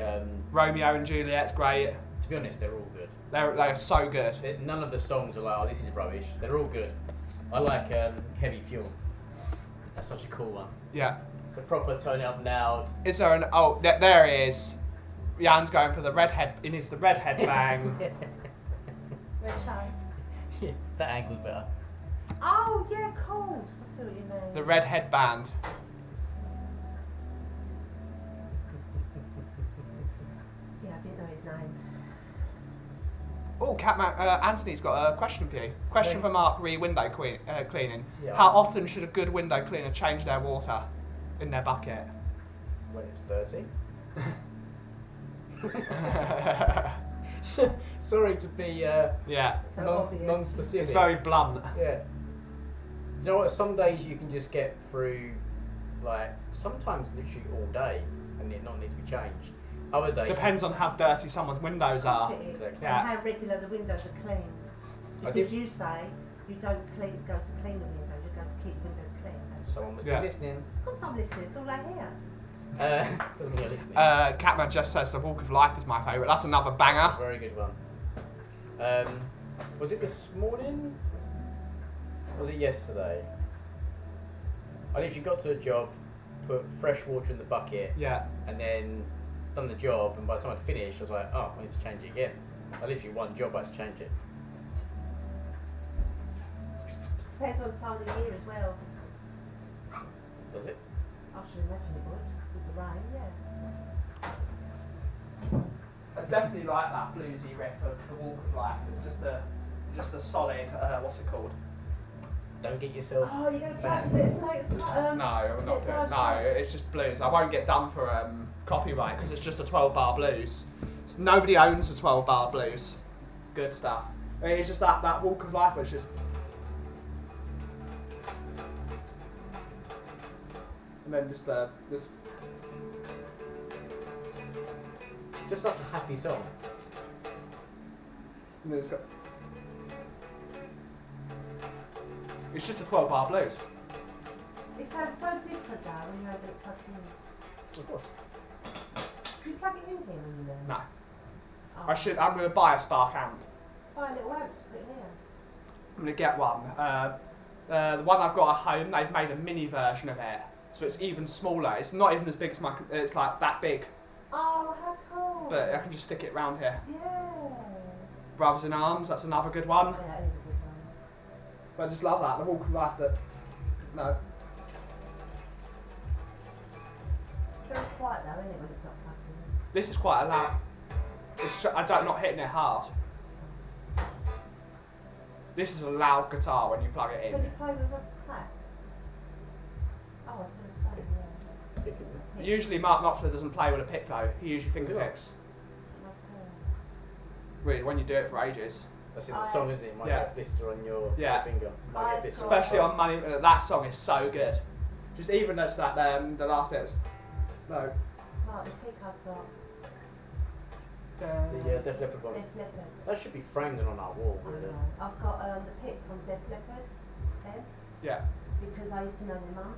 Romeo and Juliet's great. To be honest, they're all good. They're so good. None of the songs are like, oh, this is rubbish. They're all good. I like Heavy Fuel. That's such a cool one. Yeah. It's a proper turn it up loud. Is there an... Oh, there he is. Jan's going for the redhead... He needs the red headbang. Red show. Yeah, that angle's better. Oh, yeah, of course. I see what you mean. The red headband. Yeah, I didn't know his name. Oh, Catman, Anthony's got a question for you. Question for Mark re window cleaning. Yeah. How often should a good window cleaner change their water in their bucket? When it's dirty. Sorry to be Yeah, So obvious. non-specific. it's very blunt. Yeah. You know what? Some days you can just get through, like, sometimes literally all day and it not need to be changed. Other days. Depends on how dirty someone's windows are. Of course it is. Exactly. Yeah. And how regular the windows are cleaned. I Because did- you say you don't go to clean the windows, you go to keep the windows clean. Someone was Yeah. listening. Of course I'm listening, it's all I hear. Doesn't mean you're listening. Catman just says The Walk of Life is my favourite. That's another That's banger. a very good one. Was it this morning? Or was it yesterday? I literally got to the job, put fresh water in the bucket, Yeah. and then done the job, and by the time I'd finished, I was like, oh, I need to change it again. I literally one job, I had to change it. Depends on the time of the year as well. Does it? I should imagine it would, with the rain, yeah. I definitely like that bluesy riff of The Walk of Life. It's just a solid, what's it called? Don't get yourself. Oh, you're going to pass it so it's not, No, I'm not doing it. No, it's just blues. I won't get done for copyright because it's just a 12-bar blues. So nobody owns the 12-bar blues. Good stuff. I mean, it's just that Walk of Life, which is... And then just It's just such a happy song. and then it's just a 12-bar blues. It sounds so different now when you have it plugged in. Of course. Can you plug it in here when you learn? No. Oh. I'm going to buy a Spark amp. Buy a little amp to put in here. I'm going to get one. The one I've got at home, they've made a mini version of it. So it's even smaller. It's not even as big as my. It's like that big, Oh, how cool. but I can just stick it round here. Yeah. Brothers in Arms. That's another good one. Yeah, it is a good one. But I just love that. The walk of life. That no. Very quiet though, isn't it, when it's not plugged in? This is quite a loud. I'm not hitting it hard. This is a loud guitar when you plug it Can in. you play with a pack? Oh, I was going to say, yeah. Pick, isn't it? Usually Mark Knopfler doesn't play with a pick though. He usually finger Does he not? picks. Must have. Really, when you do it for ages. That's in the song, isn't it? You might Yeah. get a blister on your Yeah. finger. Might get a blister. Especially on Money. That song is so good. Just even as that the last bit. No. Right, the pick I've got. The Def Leppard one. Def Leppard. That should be framed on our wall, I really. know. I've got the pick from Def Leppard, then, Yeah. because I used to know my mum.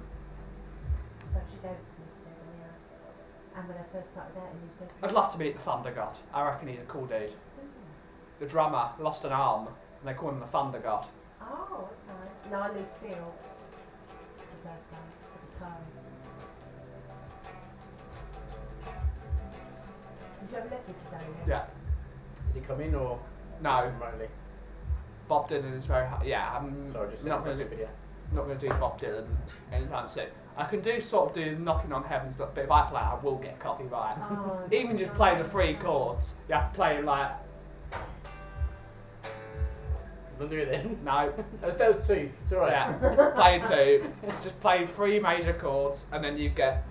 So she gave it to me, so yeah. And when I first started out in Def I'd love to meet the Thunder God. I reckon he's a cool dude. Leppard. The drummer lost an arm, and they call him the Thunder God. Oh, okay. No, I knew Phil, as I say, the guitarist. Did you have a lesson today? Yeah. Did he come in or No. remotely? Bob Dylan is very hard. Yeah, I'm Sorry, just not going to the do video. Bob Dylan anytime soon. I can do sort of do Knocking on Heaven's Door, but if I play, I will get copyright. Oh, Even just play the 3 chords, you have to play like Don't do it then. no, That was 2. It's alright. yeah, play 2, just play 3 major chords, and then you get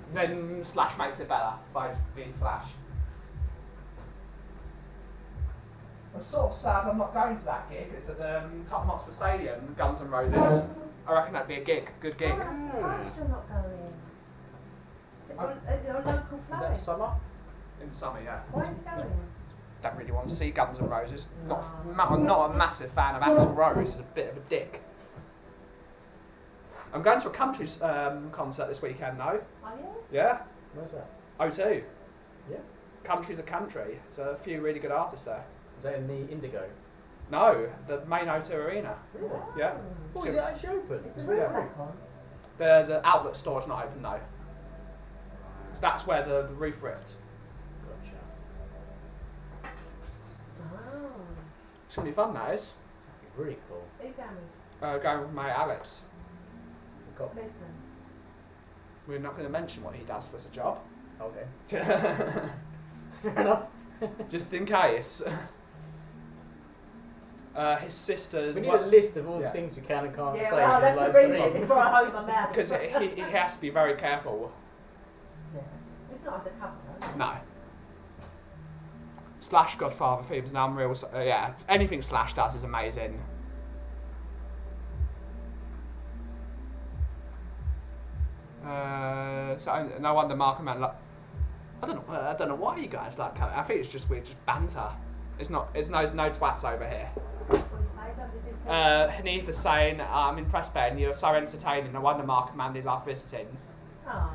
Slash makes it better by being Slash. I'm sort of sad I'm not going to that gig. It's at the Tottenham Hotspur Stadium, Guns N' Roses. I reckon that'd be a good gig. Oh, I'm surprised you're not going. Is it your local Is place? that summer? In summer, yeah. Why are you going? Don't really want to see Guns N' Roses. No. I'm not a massive fan of Axl Rose. He's a bit of a dick. I'm going to a country's concert this weekend though. Are you? Yeah, Where's that? O2. Yeah. Country's a country. There's a few really good artists there. Is that in the Indigo? No, the main O2 arena. Really? Yeah. Oh, is it actually open? Is the Yeah. roof back on? The outlet store's not open though. So that's where the roof ripped. Gotcha. Oh. It's gonna be fun, that is. That'd be really cool. Who going with? Going with my Alex. We've got. Listen. We're not going to mention what he does for a job. Okay. Fair enough. Just in case. His sister's. We need a list of all Yeah. the things we can and can't Yeah, say. well, I'll in have live to read stream. it before I hold my mouth. Because he has to be very careful. Yeah. It's not undercover, though. No. Slash Godfather themes now. I'm real. Yeah, anything Slash does is amazing. So no wonder Mark and Man like. I don't know why you guys like. I think it's just weird, just banter. It's not. It's no twats over here. What do you say? Don't we do things? Hanifa's saying, I'm impressed, Ben. You're so entertaining. No wonder Mark and Mandy love visiting. Aw.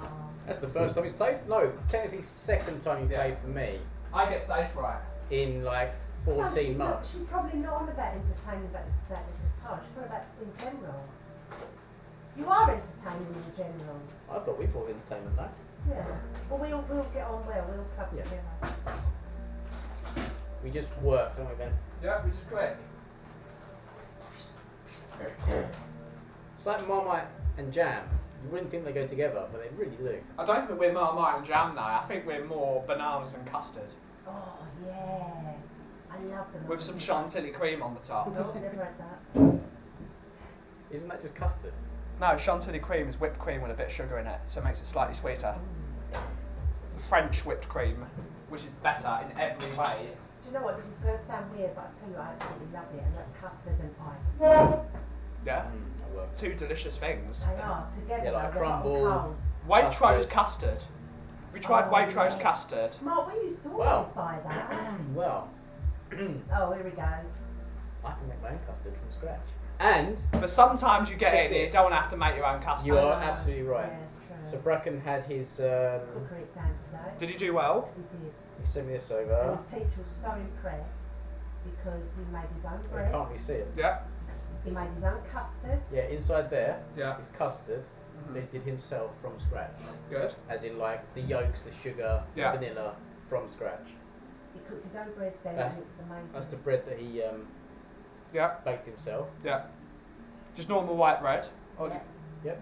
That's the first time he's played? No, technically second time he Yeah. played for me I get stage fright. in like No, 14 she's not- months. She's probably not on about entertaining about the guitar. She's on about in general. You are entertaining in general. I thought we thought entertainment, no? Yeah. Well, we'll get on well. We'll club Yeah. together. We just work, don't we, Ben? Yeah, we just click. It's like Marmite and Jam. You wouldn't think they go together, but they really do. I don't think we're Marmite and Jam now. I think we're more bananas and custard. Oh yeah, I love them. With some chantilly cream on the top. Oh, never had that. Isn't that just custard? No, chantilly cream is whipped cream with a bit of sugar in it, so it makes it slightly sweeter. French whipped cream, which is better in every way. Do you know what? This is going to sound weird, but I tell you, I absolutely love it, and that's custard and ice. Yeah, That works. two delicious things. They are together. Yeah, like they're hot and crumble. cold. Waitrose Custard. custard. Have you tried Oh, Waitrose yes. custard? Mark, we used to always Well. buy that. Well, Oh, here he goes. I can make my own custard from scratch. And But sometimes you get Check in and you this. don't have to make your own custard. you are absolutely right. Yeah, it's So true. Bracken had his. Cookery exam today. Did you do well? He did. He sent me this And over. his teacher was so impressed because he made his own I bread. can't really see it. Yeah. He made his own custard. Yeah, inside there Yeah. is custard, did himself from scratch. Good. As in like the yolks, the sugar, Yeah. vanilla from scratch. He cooked his own bread then That's- and it was amazing. That's the bread that he Yeah. baked himself. Yeah. Just normal white bread. Or Yeah. Yep.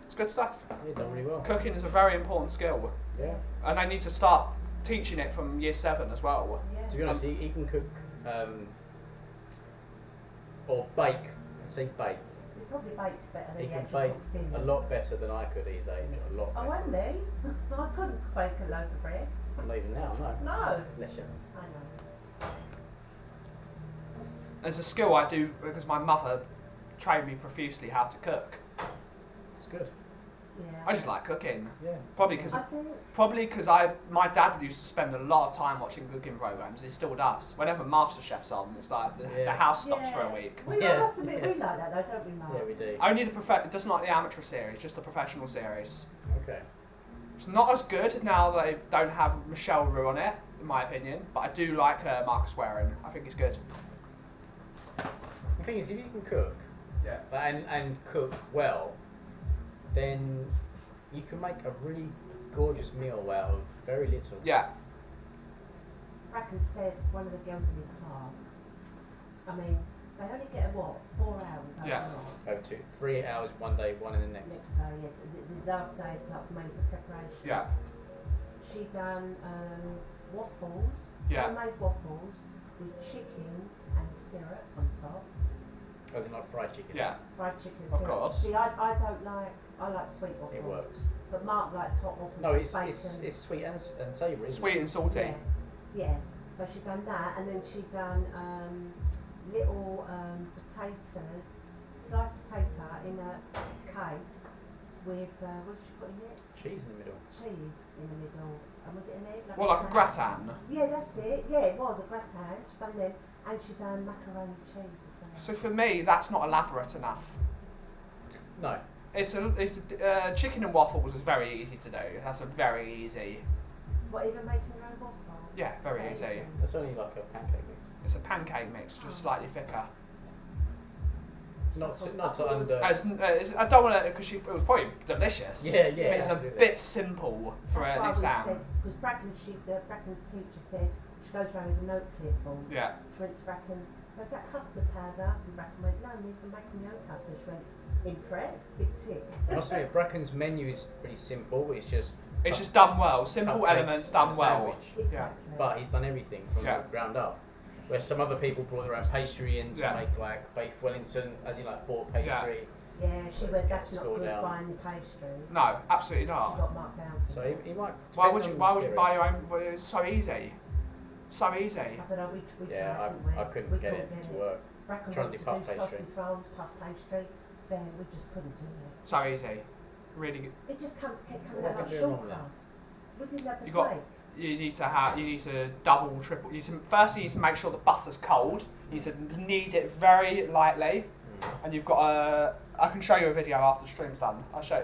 It's good stuff. Yeah, done really well. Cooking is a very important skill, Yeah. and I need to start teaching it from year 7 as well. Yeah. To be honest, he can cook or bake. Let's say bake. He probably bakes better than He he can actually bake cooks dinners. a lot better than I could at his age. A lot Oh, better. wasn't he? I couldn't bake a loaf of bread. Not even now, no. No. Bless you. I know. There's a skill I do because my mother trained me profusely how to cook. It's good. Yeah. I just like cooking. Yeah. Probably I because my dad used to spend a lot of time watching cooking programs. He still does. Whenever MasterChef's on, it's like the house stops for a week. We Yeah. must admit we like that though, don't we, Mark? Yeah, we do. Only it doesn't like the amateur series, just the professional series. Okay. It's not as good now that they don't have Michelle Roux on it, in my opinion. But I do like Marcus Waring. I think he's good. The thing is, if you can cook Yeah. and cook well, then you can make a really gorgeous meal out of very little. Yeah. Bracken said one of the girls in his class, I mean, they only get 4 hours Yeah. Over 3 hours one day, one in the next. Next day, yeah. The last day is like mainly for preparation. Yeah. She done waffles, Yeah. homemade waffles with chicken and syrup on top. As in like fried chicken. Yeah. Fried chicken Of syrup. course. See, I like sweet waffles. It works. But Mark likes hot waffles No, with it's bacon. it's sweet and savoury. isn't Sweet it? and salty. Yeah, yeah. So she done that, and then she done little potatoes, sliced potato in a case with what did she put in it? Cheese in the middle. Cheese in the middle. And was it an egg? Well, like a gratin. Yeah, that's it. Yeah, it was a gratin. She done them, and she done macaroni cheese as well. So for me, that's not elaborate enough. No. Chicken and waffles is very easy to do. That's a very easy. What, even making your own waffle? Yeah, very Is that easy. That's only like a pancake mix. It's a pancake mix, just slightly thicker. Not to under. I don't want to, because it was probably delicious. Yeah, But it's a absolutely. bit simple for That's an why we exam. said, because Bracken's teacher said, she goes around with a note clipboard. Yeah. She went to Bracken, so is that custard powder? And Bracken went, no, miss, I'm making my own custard. She went, impressed, big tick. I must admit, Bracken's menu is pretty simple. It's just done well. Simple cupcakes elements and done a well. sandwich. Exactly. But he's done everything from Yeah. the ground up. Where some other people brought their own pastry in to Yeah. make like beef Wellington, as in like bought pastry. Yeah, she went, that's not Score good down. buying the pastry. No, absolutely She not. got marked down for So that. he might. Why depend would you? on Why the would you spirit. buy your own? Well, it's so easy. So easy. I don't know, we Yeah, tried, didn't we? I couldn't We get it to work. Bracken Trying wanted to to do do puff pastry. sausage rolls, puff pastry. Then we just couldn't do it. So easy. Really good. It just kept coming What out like can go short wrong there? crust. We didn't have the You got- flake. You need to double, triple. First, you need to make sure the butter's cold. You need to knead it very lightly, and you've got a. I can show you a video after the stream's done. I'll show.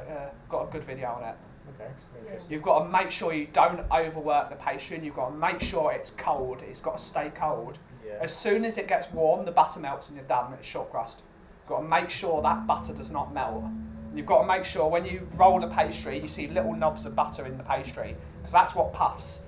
Got a good video on it. Okay, interesting. You've got to make sure you don't overwork the pastry, and you've got to make sure it's cold. It's got to stay cold. Yeah. As soon as it gets warm, the butter melts and you're done. It's short crust. You've got to make sure that butter does not melt. You've got to make sure when you roll the pastry, you see little knobs of butter in the pastry, because that's what puffs.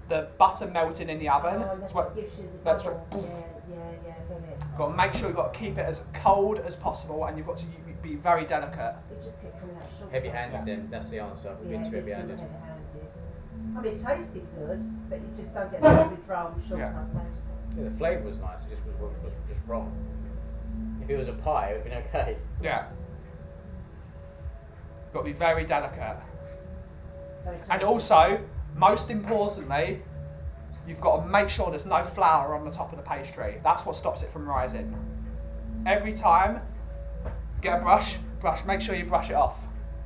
The butter melting in the oven. Oh, is that's what, what gives you the that's bubble. what- Yeah, get it. you've got to make sure you've got to keep it as cold as possible, and you've got to be very delicate. It just kept coming out short Heavy-handed, crust. then that's the answer. We've Yeah, been too it's too heavy-handed. heavy-handed. I mean, it tasted good, but you just don't get sausage roll with short Yeah. crust pastry. Yeah, the flavour was nice. It just was just wrong. If it was a pie, it would have been okay. Yeah. Got to be very delicate. So it And tasted- also, most importantly, you've got to make sure there's no flour on the top of the pastry. That's what stops it from rising. Every time, get a brush, make sure you brush it off.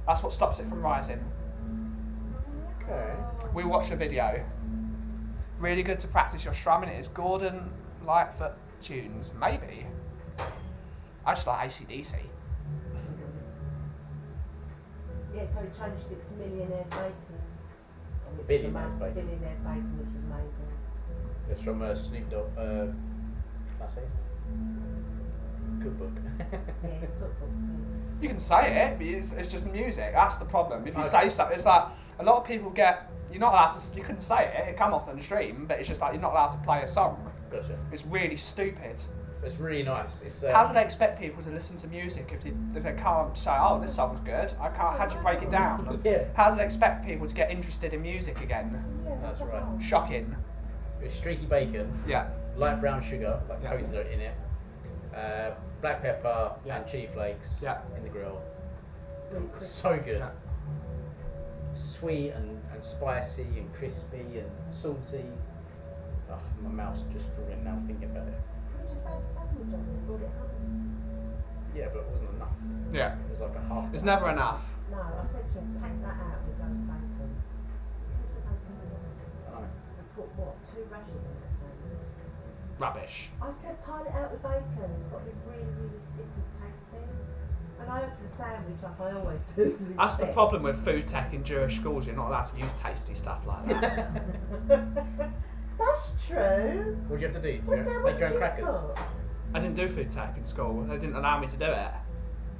That's what stops it from rising. Okay. We watched a video. Really good to practice your strumming. It is Gordon Lightfoot tunes, maybe. I just like AC/DC. Yeah, so we changed it to Millionaire's Bacon. Billionaire's Bacon. Billionaire's Bacon, which was amazing. It's from Snoop Dogg. Can I say it? Cookbook. Yeah, it's cookbooks. You can say it, but it's just music. That's the problem. If you Okay. say something, it's like a lot of people get. You're not allowed to. You couldn't say it. It come off on the stream, but it's just like you're not allowed to play a song. Gotcha. It's really stupid. It's really nice. It's How do they expect people to listen to music if they can't say, oh, this song's good? I can't. How do you break it down? Yeah. How do they expect people to get interested in music again? Yeah, That's what right. else? Shocking. It's streaky bacon, Yeah. light brown sugar, like Yeah. coated in it, black pepper Yeah. and chili flakes Yeah. in the grill. Really crispy. So good. Yeah. Sweet and spicy and crispy and salty. Oh, my mouth's just drooling now thinking about it. Could you just made a sandwich on it, brought it home? Yeah, but it wasn't enough. Yeah. It was like a half. It's never enough. No, I said to him, pack that out with those bacon. Put the bacon in it. Oh. And put what, 2 rashers in the sandwich? Rubbish. I said pile it out with bacon. It's got to be really, really thick and tasty. And I opened the sandwich up, I always do. To be That's the thick. problem with food tech in Jewish schools. You're not allowed to use tasty stuff like that. That's true. What do you have to do? What Do you what make your did own you crackers? cook? I didn't do food tech in school. They didn't allow me to do it,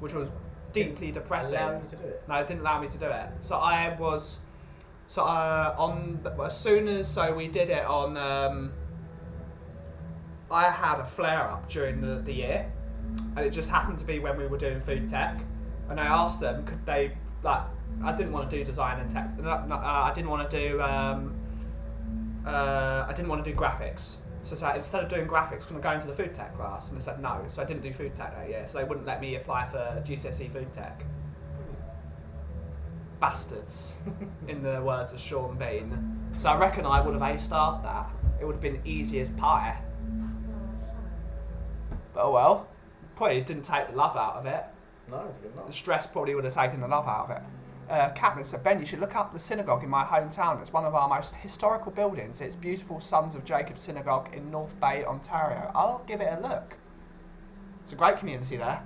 which was deeply depressing. Allow you to do it. No, it didn't allow me to do it. So I was, as soon as we did it on. I had a flare up during the year, and it just happened to be when we were doing food tech, and I asked them could they like I didn't want to do design and tech. I didn't want to do. I didn't want to do graphics. So I said, instead of doing graphics, can I go into the food tech class? And they said no. So I didn't do food tech that year. So they wouldn't let me apply for GCSE food tech. Bastards, in the words of Sean Bean. So I reckon I would have A-starred that. It would have been easy as pie. But oh well. Probably didn't take the love out of it. No, you're The not. stress probably would have taken the love out of it. Captain said, Ben, you should look up the synagogue in my hometown. It's one of our most historical buildings. It's beautiful Sons of Jacob Synagogue in North Bay, Ontario. I'll give it a look. It's a great community there.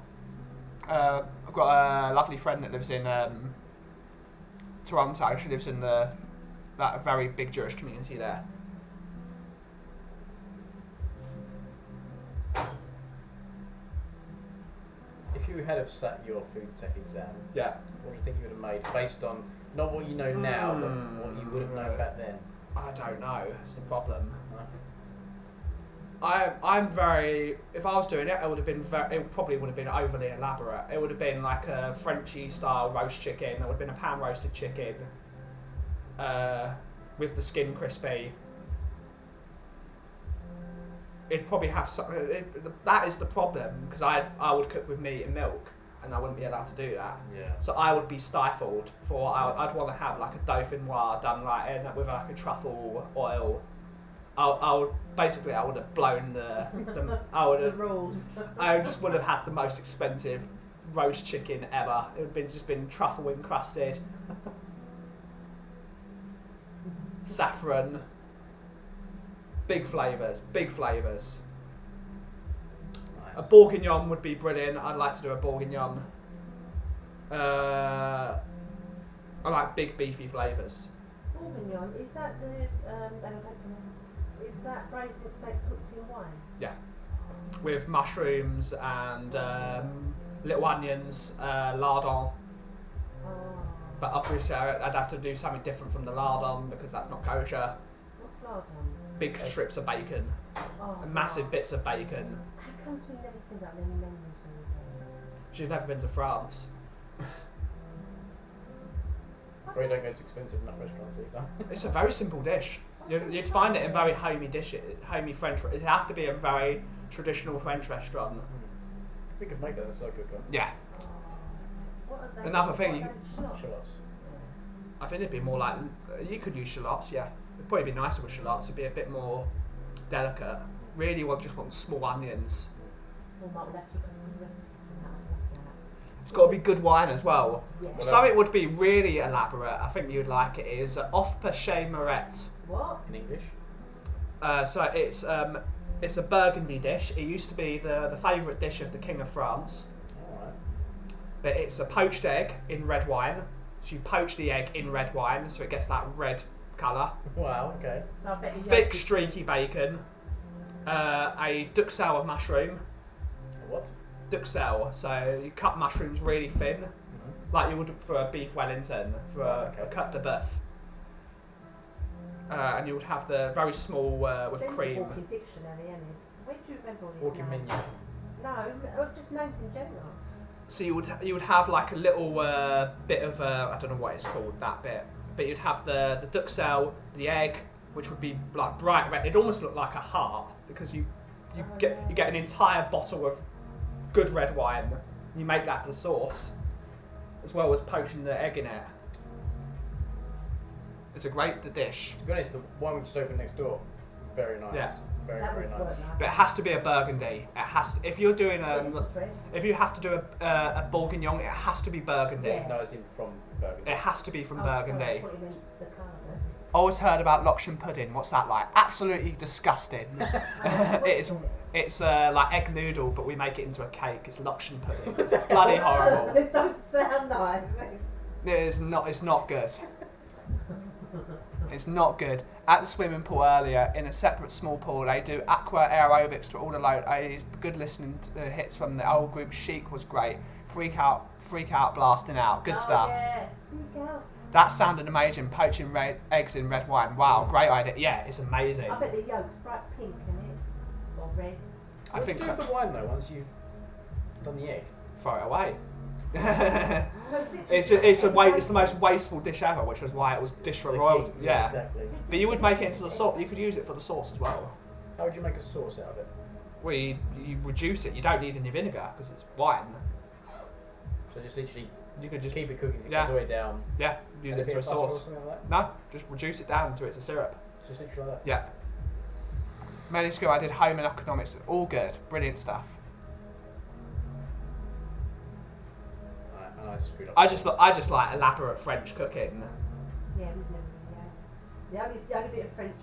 I've got a lovely friend that lives in Toronto. She lives in that very big Jewish community there. If you had have sat your food tech exam, Yeah. what do you think you would have made based on not what you know now, but what you would have known back then? I don't know. That's the problem. Huh? I'm very. If I was doing it, it would have been. It probably would have been overly elaborate. It would have been like a Frenchy style roast chicken. There would have been a pan roasted chicken, with the skin crispy. It'd probably have some. That is the problem because I would cook with meat and milk, and I wouldn't be allowed to do that. Yeah. So I would be stifled. I'd want to have like a dauphinoise done with like a truffle oil. I would have blown I would The have. rules. I just would have had the most expensive roast chicken ever. It would have just been truffle encrusted, saffron, big flavours. Nice. A bourguignon would be brilliant. I'd like to do a bourguignon. I like big beefy flavours. Bourguignon, is that is that braised steak cooked in wine? Yeah, with mushrooms and little onions, lardon. Oh. But obviously, I'd have to do something different from the lardon because that's not kosher. What's lardon? Big strips of bacon, Oh, and massive bits of bacon. How comes we never see that many menus when we go? She's never been to France. Probably don't go to expensive enough restaurants either. It's a very simple dish. You'd find it in very homey homey French. It'd have to be a very traditional French restaurant. We could make that a slow cooker. Yeah, Oh. What are they? Another thing What you- are they, shallots? Shallots. I think it'd be more like you could use shallots. Yeah, it'd probably be nicer with shallots. It'd be a bit more delicate. Really, just want small onions. Well, Mark, we'll have to look at the recipe for that. I'll love It's got to be good wine as well. that. Yeah. Well, Something would be really elaborate. I think you'd like it. Is off Perche Moret. What? In English? So it's a Burgundy dish. It used to be the favourite dish of the King of France. Alright. But it's a poached egg in red wine. So you poach the egg in red wine, so it gets that red colour. Wow, okay. So I bet you Thick, streaky bacon. A duxelle of mushroom. What? duxelle. So you cut mushrooms really thin, like you would for a beef Wellington, for a cut de boeuf. And you would have the very small with There's cream. a walking dictionary, isn't it? Where do you remember all these Walking names? menu. No, just names in general. So you would have like a little bit of I don't know what it's called, that bit, but you'd have the duxelle, the egg, which would be like bright red. It almost looked like a heart because you get an entire bottle of good red wine. You make that the sauce, as well as poaching the egg in it. It's a great dish. To be honest, the one we just opened next door, very nice. Yeah. Very, That very would nice. work nice. But it has to be a burgundy. It has to, if you're doing Yeah, this one's red. if you have to do a bourguignon, it has to be burgundy. Yeah. No, it's in from Burgundy. It has to be from Oh, sorry, Burgundy. I thought you meant the colour. Always heard about Lokshan pudding. What's that like? Absolutely disgusting. it's like egg noodle, but we make it into a cake. It's Lokshan pudding. It's bloody horrible. It don't sound nice. It is not. It's not good. It's not good. At the swimming pool earlier, in a separate small pool, they do aqua aerobics to all the ladies. Good listening to hits from the old group. Chic was great. Freak out, blasting out. Good stuff. Yeah. Freak out. That sounded amazing. Poaching eggs in red wine. Wow, great idea. Yeah, it's amazing. I bet the yolk's bright pink, isn't it? Or red. I What think do you do so. with the wine though, once you've done the egg? Throw it away. So It's the most wasteful dish ever, which was why it was dish for The royals. king, Yeah. exactly. But you would make it into the sauce. You could use it for the sauce as well. How would you make a sauce out of it? Well, you reduce it. You don't need any vinegar because it's wine. So just literally You could just keep it cooking, so it Yeah. goes all the way down. yeah use add it bit into a of butter or sauce. something like that? No, just reduce it down until it's a syrup. Just literally like that. Yeah. Mainly school, I did home and economics. All good, brilliant stuff. Alright, and I screwed up. I just like elaborate French cooking. Yeah, we've never really had. The only bit of French,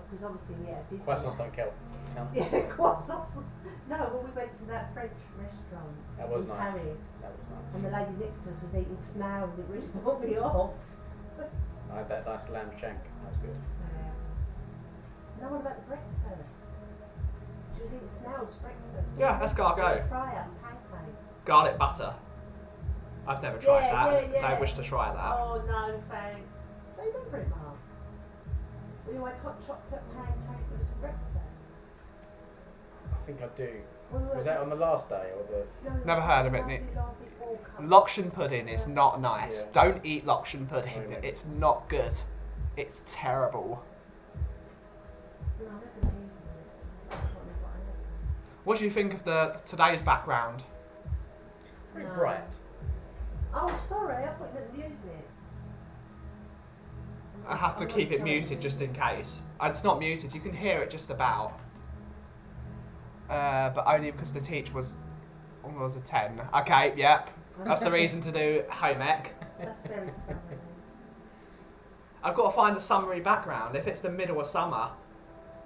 because obviously, Disney. Croissants don't count. Yeah, croissants. No, well, we went to that French restaurant That was in nice. Paris, That was nice. and the lady next to us was eating snails. It really put me off. I had that nice lamb shank. That was good. No one about the breakfast. She was eating snails for breakfast. Yeah, escargot. Fry up and pancakes. Garlic butter. I've never tried Yeah, that. yeah. Don't wish to try that. Oh no, thanks. Don't remember it, Mark. We all had hot chocolate pancakes. It was for breakfast. I think I do. We were- Was that on the last day or the? No, Never heard of it, lovely, Nick. lovely walk-up. Lokshan pudding is not nice. Yeah. Don't eat Lokshan pudding. Really? It's not good. It's terrible. No, I never needed it. I can't remember what I had. What do you think of today's background? Very No. bright. Oh, sorry, I thought you didn't use it. I have to I'm keep not it muted joking. just in case. It's not muted. You can hear it just about. But only because the teacher was a 10. Okay, yep. That's the reason to do home ec. That's very sorry. I've got to find a summery background. If it's the middle of summer,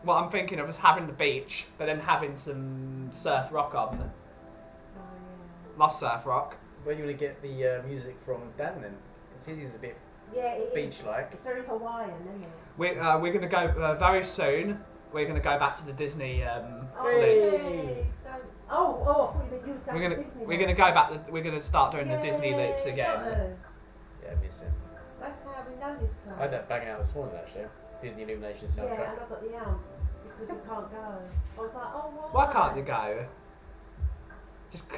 what I'm thinking of is having the beach, but then having some surf rock on. Oh, Love surf rock. Where are you going to get the music from Dan then? Because his is a bit yeah. Yeah, it is. beach-like. It's very Hawaiian, isn't it? We're going to go very soon. We're going to go back to the Disney Oh, loops. please don't. Oh, I thought you meant you was going We're to gonna Disney. we're gonna go back. We're gonna start doing the Disney Yeah, loops again. gotta. Yeah, miss it. That's how we know this place. I had that banging out this morning actually. Disney Illumination Yeah, soundtrack. and I got the because we can't go. I was like, oh, Why can't you go? Just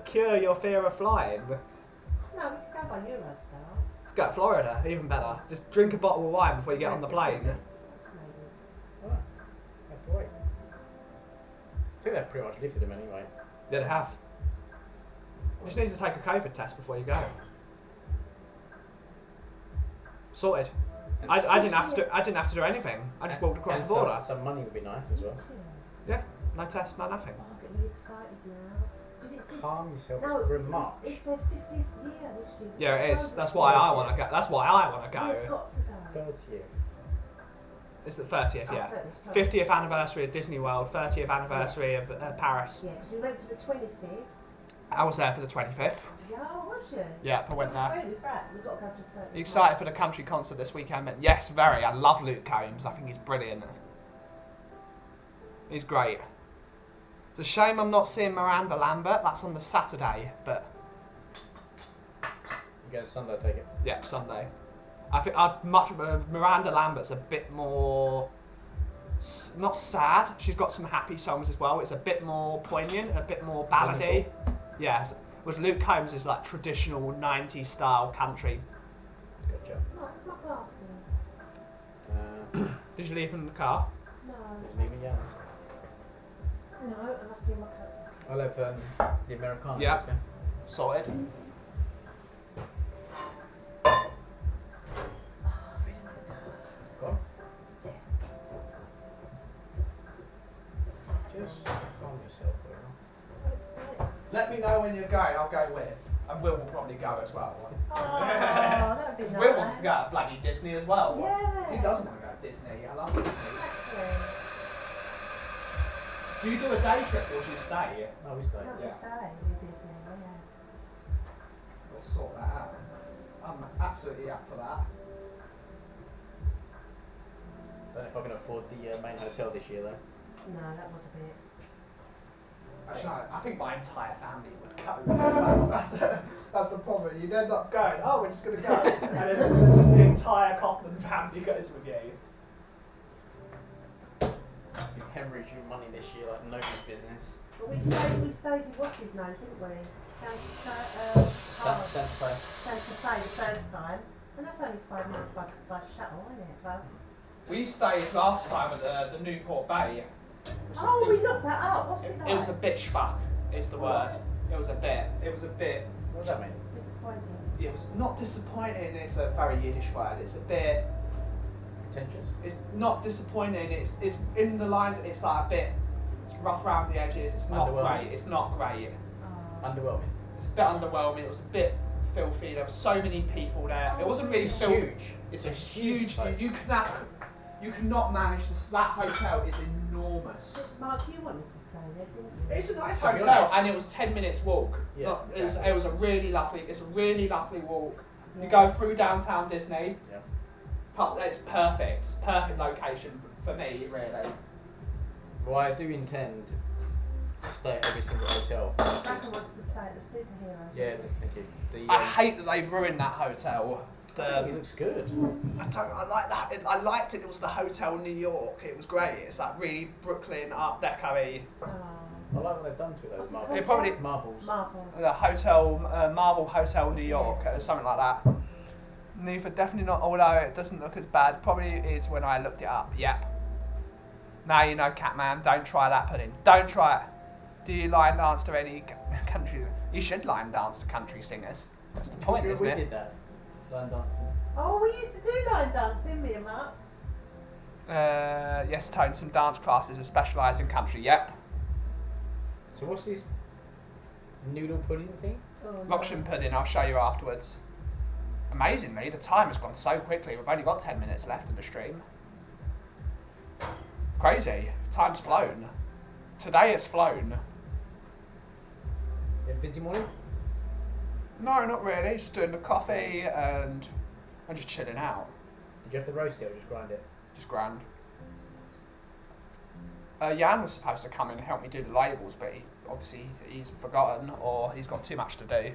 cure your fear of flying. No, we could go by Eurostar. Go to Florida, even better. Just drink a bottle of wine before you get on the plane. That's maybe. Alright, have to wait. I think they've pretty much lifted them anyway. Yeah, they have. You just need to take a COVID test before you go. Sorted. I didn't have to do anything. I just walked across And the border. Some money would be nice as well. Yeah, no test, no nothing. Oh, I'm getting really excited now. Because it's Calm yourself. no, We're in March. it's their 50th year this year. Yeah, it is. That's why I want to go. That's why I want to We've go. got to go. 30th. It's the 30th, yeah. Oh, sorry. 50th anniversary of Disney World, 30th anniversary of Paris. Yeah, because we went for the 25th. I was there for the 25th. Yeah, was you? Yeah, I went there. We've got to go to the 30th. You excited for the country concert this weekend? Yes, very. I love Luke Combs. I think he's brilliant. He's great. It's a shame I'm not seeing Miranda Lambert. That's on the Saturday, but You go Sunday, take it. yeah, Sunday. I think I'd much Miranda Lambert's a bit more not sad. She's got some happy songs as well. It's a bit more poignant, a bit more ballady. Yes. Whereas Luke Combs is like traditional 90s style country. Gotcha. Oh, it's my glasses. Did you leave them in the car? No. Leaving Jans. No, it must be in my coat. I'll have the Americano. Yeah. please, man. Sorted. Go on. Just calm yourself, girl. Let me know when you're going. I'll go with. And Will will probably go as well. Oh, that'd be nice. Because Will wants to go to bloody Disney as well. Yeah. He doesn't want to go to Disney. I love Disney. Exactly. Do you do a day trip or do you stay? No, we stay. No, we Yeah. stay in Disney, yeah. We'll sort that out. I'm absolutely up for that. Don't know if I can afford the main hotel this year though. No, that was a bit. Actually, no, I think my entire family would go. That's the problem. You'd end up going, oh, we're just going to go. And then just the entire Kaufman family goes with you. You hemorrhage your money this year like nobody's business. But we stayed in what's his name, didn't we? Santa Fe the first time. And that's only 5 minutes by shuttle, isn't it, bus? We stayed last time at the Newport Bay. Oh, we looked that up. What's it like? It was a bit schmuck, is the word. It was a bit. What does that mean? Disappointing. It was not disappointing, it's a very Yiddish word. It's a bit. Pretentious? It's not disappointing, it's in the lines, it's like a bit. It's rough around the edges, it's not Underwhelming. great. It's not great. Oh. Underwhelming. It's a bit underwhelming, it was a bit filthy, there were so many people there. It wasn't really filthy. Huge. It's a huge. place. You cannot manage this. That hotel is enormous. But Mark, you wanted to stay there, didn't you? It's a nice To be hotel, honest. and it was 10 minutes walk. Yeah, Not- exactly. it was a really lovely. It's a really lovely walk. You Yeah. go through downtown Disney. Yeah. It's perfect. It's perfect location for me, really. Well, I do intend to stay at every single hotel. Dragon wants to stay at the superhero. Yeah, thank you. The, I hate that they've ruined that hotel. it looks good. I like that. I liked it. It was the Hotel New York. It was great. It's like really Brooklyn Art Deco-y. Oh. I like what they've done to those What's it marbles. It probably Marbles. Marvel. the hotel Marvel Hotel New York, something like that. Neither, definitely not. Although it doesn't look as bad, probably is when I looked it up. Yep. Now you know, Catman. Don't try that pudding. Don't try it. Do you line dance to any country? You should line dance to country singers. That's the point, isn't we it? did that. Line dancing. Oh, we used to do line dancing, me and Mark. Yes, Tone. Some dance classes that specialise in country. Yep. So what's this noodle pudding thing? Oh, no. Lokshin pudding. I'll show you afterwards. Amazingly, the time has gone so quickly. We've only got 10 minutes left in the stream. Crazy. Time's flown. Today it's flown. You have a busy morning? No, not really. Just doing the coffee and I'm just chilling out. Did you have to roast it or just grind it? Just grand. Jan was supposed to come in and help me do the labels, but he's forgotten or he's got too much to do.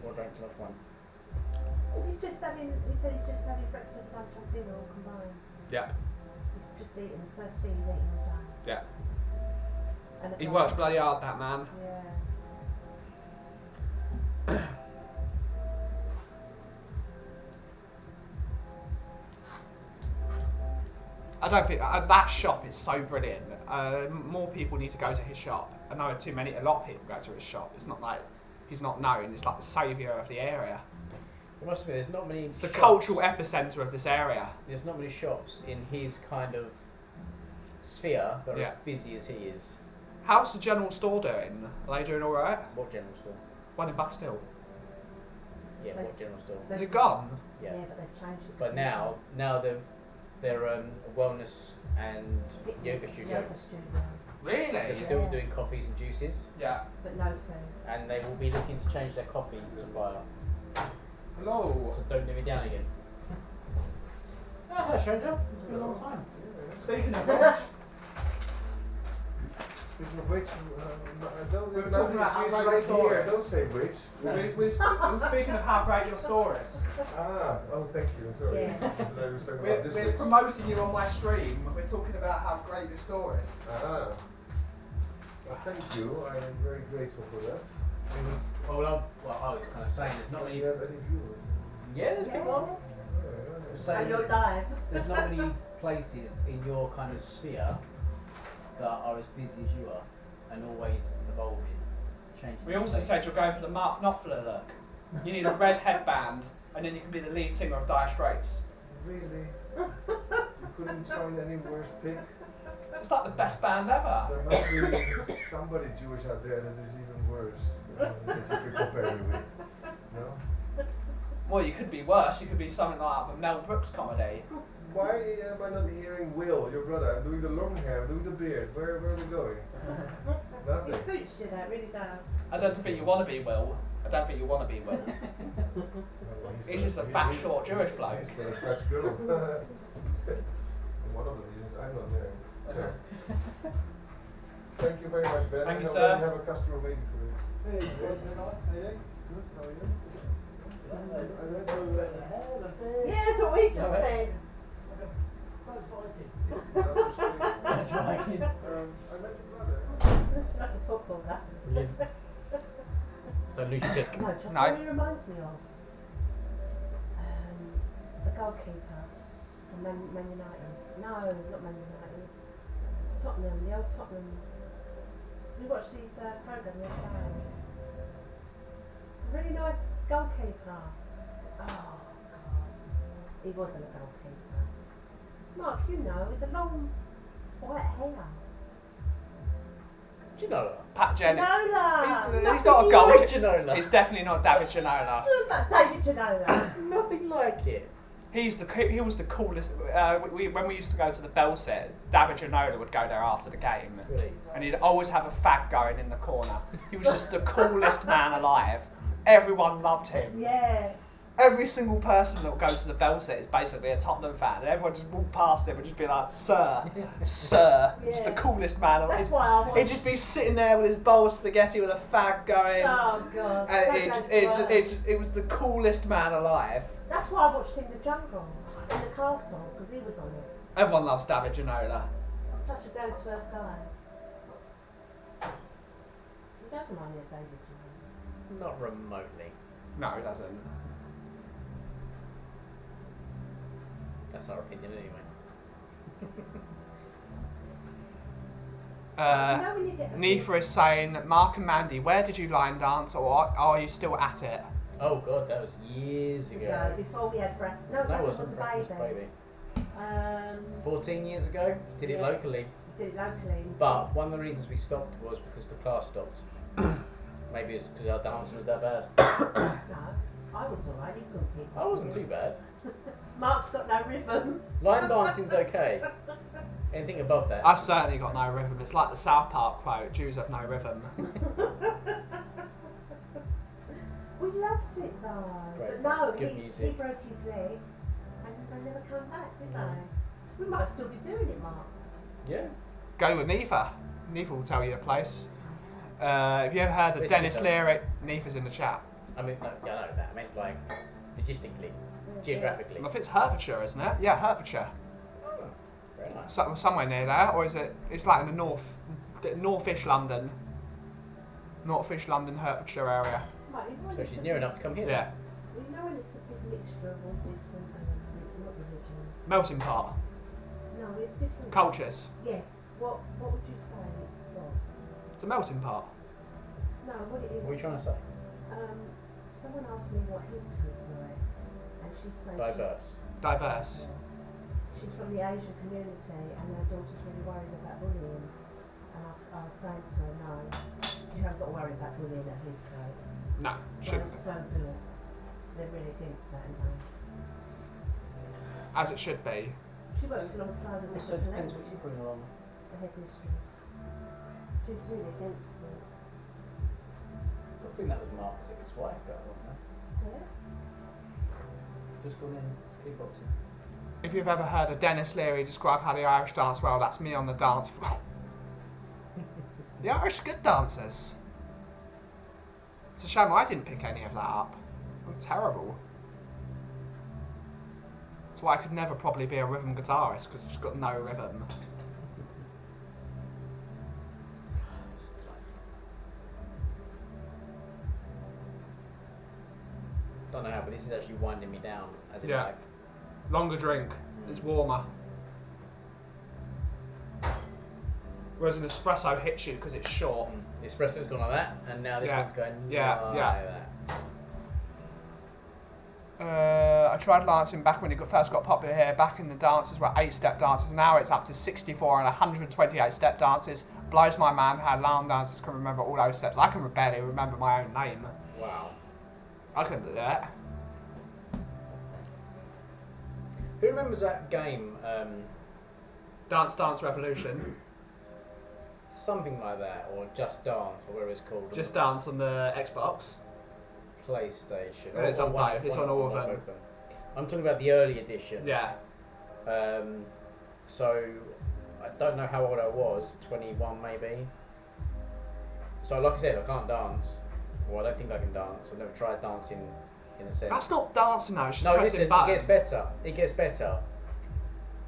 Or drank too much wine? He said he's just having breakfast, lunch and dinner all combined. Yep. He's just eating, the first thing he's eating all day. Yeah. And at He night- works bloody hard, that man. Yeah. I don't think that shop is so brilliant. More people need to go to his shop. I know a lot of people go to his shop. It's not like he's not known. It's like the saviour of the area. It must be. There's not many. It's the shops. cultural epicentre of this area. There's not many shops in his kind of sphere that are Yeah. as busy as he is. How's the general store doing? Are they doing all right? What general store? One in Buckstill. Yeah, Like- what general store? Is it gone? Yeah. But they've changed it. But now they're a wellness and Fitness, yoga studio. Yoga studio. Really? They're still Yeah. doing coffees and juices, Yeah. But no food. and they will be looking to change their coffee supplier. Hello. So don't let me down again. Hello, stranger. It's been a long time. Speaking of which, Speaking of which, don't We were talking about how great your store is. Don't say which. We were speaking of how great your store is. Oh, thank you. Sorry. Yeah. I was talking about We're this which. promoting you on my stream. We're talking about how great your store is. Well, thank you. I am very grateful for that. Well, I was kind of saying there's not Do many. you have any viewers? Yeah, there's people on. Yeah. Saying And you're live. there's not many places in your kind of sphere that are as busy as you are and always evolving, changing. We also places. said you're going for the Mark Knopfler look. You need a red headband, and then you can be the lead singer of Dire Straits. Really? You couldn't find any worse pick? It's like the best band ever. There must be somebody Jewish out there that is even worse that you could compare me with. No? Well, you could be worse. You could be something like a Mel Brooks comedy. Why am I not hearing Will, your brother? I'm doing the long hair, I'm doing the beard. Where are we going? It Nothing. suits you, that really does. I don't think you want to be Will. I don't think you want to be Will. He's just a fat, short Jewish bloke. He's got a fat girl. One of the reasons I'm not there. So. Thank you very much, Ben. Thank you, I know sir. we have a customer waiting for you. Hey, good. Good, how are you? Yeah, that's what we just said. That's so sweet. I met your brother. Like a footballer. Brilliant. Don't lose your pick. No, do you know No. what he reminds me of? The goalkeeper from Man United. No, not Man United. Tottenham, the old Tottenham. We watched his programme the other day. Really nice goalkeeper. Oh, God. He wasn't a goalkeeper. Mark, you know, with the long white hair. Ginola. Pat Jennings. Ginola! He's not a goal. Ginola. He's definitely not David Ginola. Look at David Ginola. Nothing like it. He was the coolest. When we used to go to the Bell set, David Ginola would go there after the game, Really. and he'd always have a fag going in the corner. He was just the coolest man alive. Everyone loved him. Yeah. Every single person that goes to the Bell set is basically a Tottenham fan, and everyone just walk past him and just be like, "Sir, sir." He's the Yeah. coolest man alive. That's why I want. He'd just be sitting there with his bowl of spaghetti with a fag going. Oh, God. And So it was the coolest man alive. That's why I watched In the Jungle, in the castle, because he was on it. Everyone loves David Ginola. Such a down-to-earth guy. He does remind me of David Ginola. Not remotely. No, he doesn't. That's our opinion anyway. You know when you get the Nifa is saying, Mark and Mandy, where did you line dance, or are you still at it? Oh god, that was years ago. before we had Brad. No, No, Brad it was wasn't a Breakfast baby. Baby. 14 years ago, did it Yeah. locally. Did it locally. But one of the reasons we stopped was because the class stopped. Maybe it's because our dancing was that bad. No, I was alright. You couldn't keep I up wasn't with too it. bad. Mark's got no rhythm. Line dancing's okay. Anything above that. I've certainly got no rhythm. It's like the South Park quote, Jews have no rhythm. We loved it though. Great. But no, Good he music. broke his leg and they never come back, did No. they? We might still be doing it, Mark. Yeah. Go with Nifa. Nifa will tell you a place. Have you ever heard of Where's Dennis Nifa? Leary? Nifa's in the chat. I mean, no, yeah, I know that. I meant like logistically, geographically. I think it's Hertfordshire, isn't it? Yeah, Hertfordshire. Oh, very nice. Somewhere near there, or is it? It's like in the northish London, Hertfordshire area. Right, you know when So it's she's a near big- enough to come here. Yeah, You know when it's a big mixture of all different, not religions. melting pot, No, it's different. cultures. Yes. What would you say? It's what? It's a melting pot. No, what it is. What are you trying to say? Someone asked me what Hillary was like, and she's saying Diverse. Diverse. She's from the Asian community, and her daughter's really worried about bullying. And I was saying to her, no, you haven't got to worry about bullying at Heathrow. No, They're shouldn't. so good. They're really against that, aren't they? As it should be. She works alongside with Also the depends what police, you bring along. the headmistress. She's really against it. I think that was Mark's ex-wife going on there. Yeah? Just gone in kickboxing. If you've ever heard of Dennis Leary describe how the Irish dance well, that's me on the dance floor. The Irish are good dancers. It's a shame I didn't pick any of that up. I'm terrible. That's why I could never probably be a rhythm guitarist, because I've just got no rhythm. Don't know how, but this is actually winding me down. As in Yeah. like, Longer drink. It's warmer. Whereas an espresso hits you because it's short. the espresso's gone like that, and now this Yeah. one's going Yeah, like yeah. that. I tried dancing back when it first got popular here. Back in the dances were 8-step dances. Now it's up to 64 and 128-step dances. Blows my mind how long dancers can remember all those steps. I can barely remember my own name. Wow. I couldn't do that. Who remembers that game? Dance Dance Revolution. Something like that, or Just Dance, or whatever it's called. Just Dance on the Xbox. PlayStation. It's on both. It's on all of them. I'm talking about the early edition. Yeah. So I don't know how old I was. 21 maybe. So like I said, I can't dance. Well, I don't think I can dance. I've never tried dancing in a sense. That's not dancing though. It's just No, pressing listen, buttons. it gets better. It gets better.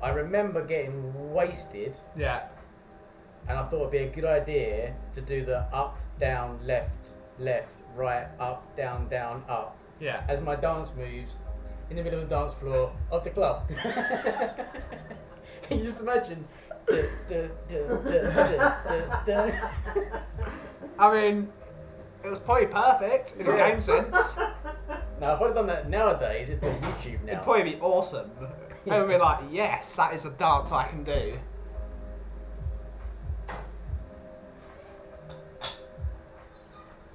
I remember getting wasted, Yeah. and I thought it'd be a good idea to do the up, down, left, left, right, up, down, up, Yeah. as my dance moves in the middle of the dance floor of the club. Can you just imagine? I mean, it was probably perfect in a Yeah. game sense. Now, if I'd done that nowadays, it'd be on YouTube now. It'd probably be awesome. I would be like, yes, that is a dance I can do.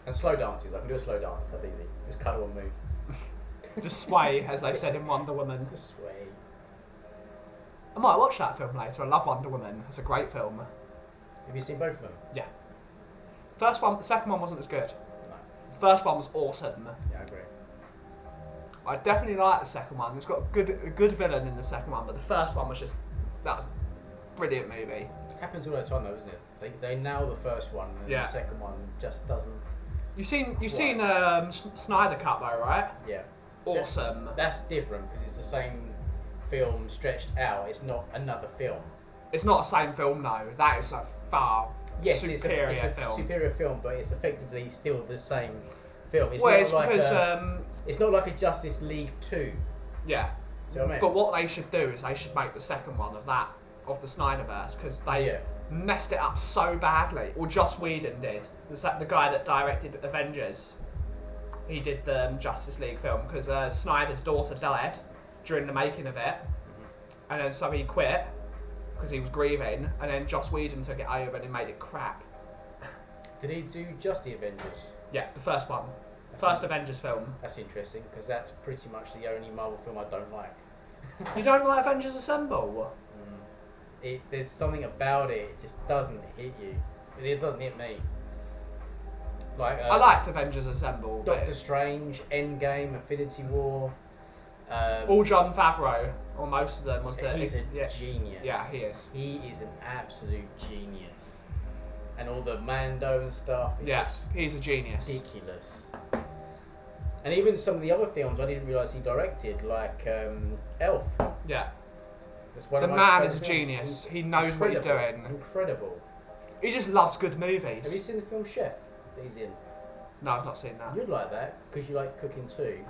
And slow dances, I can do a slow dance, that's easy. Just cut one move. Just sway, as they said in Wonder Woman. Just sway. I might watch that film later. I love Wonder Woman. It's a great film. Have you seen both of them? Yeah. The second one wasn't as good. No. The first one was awesome. Yeah, I agree. I definitely like the second one. It's got a good villain in the second one, but the first one was that was a brilliant movie. It happens all the time though, isn't it? They nail the first one, and Yeah. the second one just doesn't. You've seen Snyder Cut though, right? Yeah. Awesome. That's different because it's the same film stretched out. It's not another film. It's not the same film though. That is a far Yes, superior it's a film. superior film, but it's effectively still the same film. It's Well, not it's like because it's not like a Justice League 2. yeah. Do you know what I mean? But what they should do is they should make the second one of the Snyderverse, because they Yeah. messed it up so badly. Or Joss Whedon did. The guy that directed Avengers. He did the Justice League film because Snyder's daughter died during the making of it, and then so he quit because he was grieving, and then Joss Whedon took it over and he made it crap. Did he do just the Avengers? Yeah, the first one, That's first in- Avengers film. That's interesting because that's pretty much the only Marvel film I don't like. You don't like Avengers Assemble? There's something about it, it just doesn't hit you. It doesn't hit me. Like I liked Avengers Assemble. but Doctor Strange, Endgame, Infinity War. all John Favreau, or most of them, was the He's a yeah. genius. Yeah, he is. He is an absolute genius. And all the Mando and stuff is Yeah, just he's a genius. ridiculous. And even some of the other films I didn't realise he directed, like Elf. Yeah, That's one the of my man is a favourite films. genius. He knows what he's Incredible. doing. Incredible. He just loves good Have you movies. seen the film Chef that he's in? No, I've not seen that. You'd like that because you like cooking too,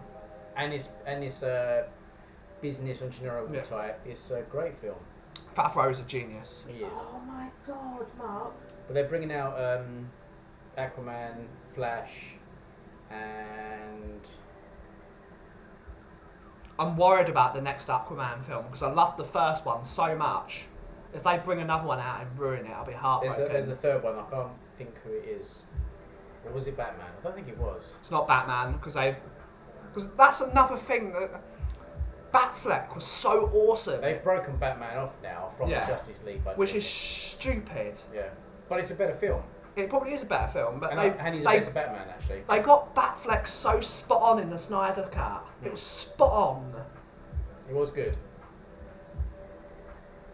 and it's business entrepreneurial Yeah. type. It's a great film. Favreau's a genius. He is. Oh my God, Mark. But they're bringing out Aquaman, Flash, and I'm worried about the next Aquaman film because I loved the first one so much. If they bring another one out and ruin it, I'll be heartbroken. there's a third one. I can't think who it is. Or was it Batman? I don't think it was. It's not Batman because that's another thing that Batfleck was so awesome, They've broken Batman off now from Yeah. the Justice League, by which doing is stupid. it. Yeah, but it's a better film, It probably is a better film, but and he's a better Batman actually. they got Batfleck so spot on in the Snyder Cut. It was spot on. It was good.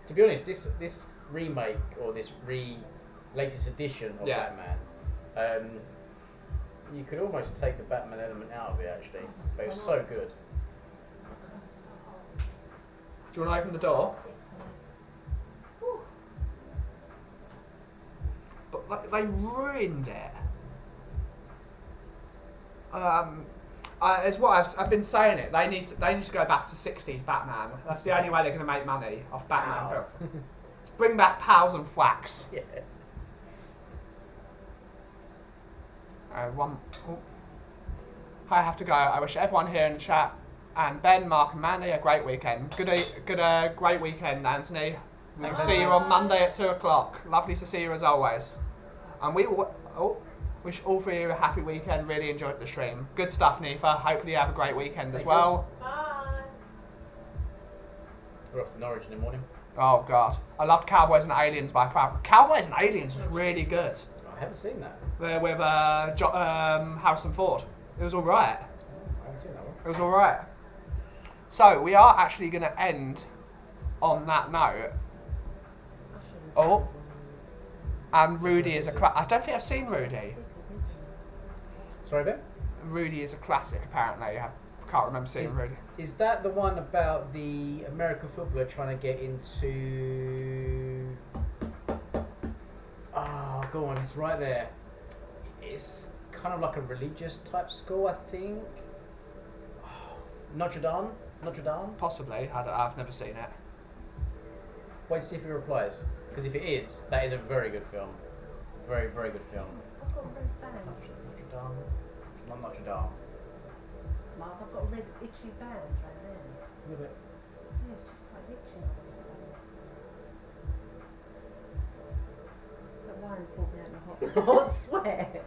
To be honest, this remake or this latest edition of Yeah. Batman. You could almost take the Batman element out of it actually, but it was so good. Do you want to open the door? Yes, please. Ooh. But like, they ruined it. It's what I've been saying it. They need to go back to 60s Batman. That's the only way they're going to make money off Batman Ow. film. Bring back Pals and Thwacks. Yeah. I have to go. I wish everyone here in the chat and Ben, Mark, and Mandy a great weekend. Great weekend, Anthony. We'll Thanks. see you on Monday at 2 o'clock. Lovely to see you as always. And we will. Wish all three of you a happy weekend. Really enjoyed the stream. Good stuff, Nifa. Hopefully you have a great weekend as Thank well. Bye. We're off to Norwich in the morning. Oh God, I loved Cowboys and Aliens by far. Cowboys and Aliens was really good. I haven't seen that. With Harrison Ford. It was all right. I haven't seen that one. It was all right. So we are actually going to end on that note. I shouldn't Oh. have And Rudy is I don't think I've seen Rudy. Sorry, Ben? Rudy is a classic, apparently. I can't remember seeing Rudy. Is that the one about the American footballer trying to get into... Oh, go on, it's right there. It's kind of like a religious type school, I think. Oh, Notre Dame? Notre Dame? Possibly. I've never seen it. Wait to see if he replies. Because if it is, that is a very good film. Very, very good film. I've got a red band. Notre Dame? Not Notre Dame. Mark, I've got a red itchy band right there. Yeah, but Yeah, it's just like itching. That wine's brought me out in a hot sweat.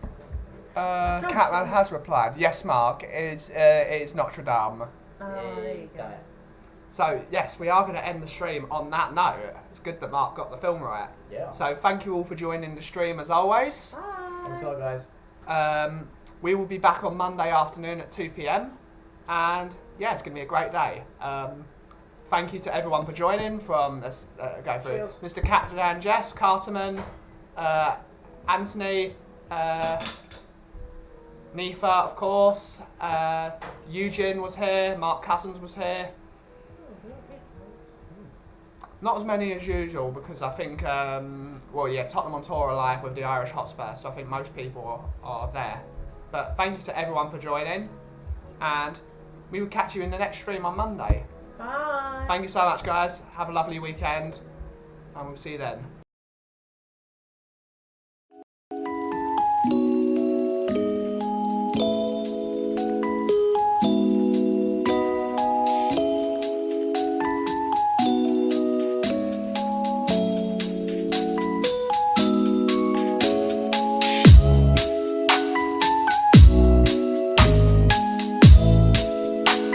Catman has replied. Yes, Mark. It is Notre Dame. Oh, there you go. that. So, yes, we are going to end the stream on that note. It's good that Mark got the film right. Yeah. So, thank you all for joining the stream as always. Thanks a Bye. lot, guys. We will be back on Monday afternoon at 2 p.m. And, yeah, it's going to be a great day. Thank you to everyone for joining from this, go through Cheers. Mr. Captain Jess, Carterman, Anthony, Nifa, of course, Eugene was here, Mark Cousins was here. Not as many as usual because I think, Tottenham on tour are live with the Irish Hotspur, so I think most people are there. But thank you to everyone for joining, and we will catch you in the next stream on Monday. Bye. Thank you so much, guys. Have a lovely weekend, and we'll see you then.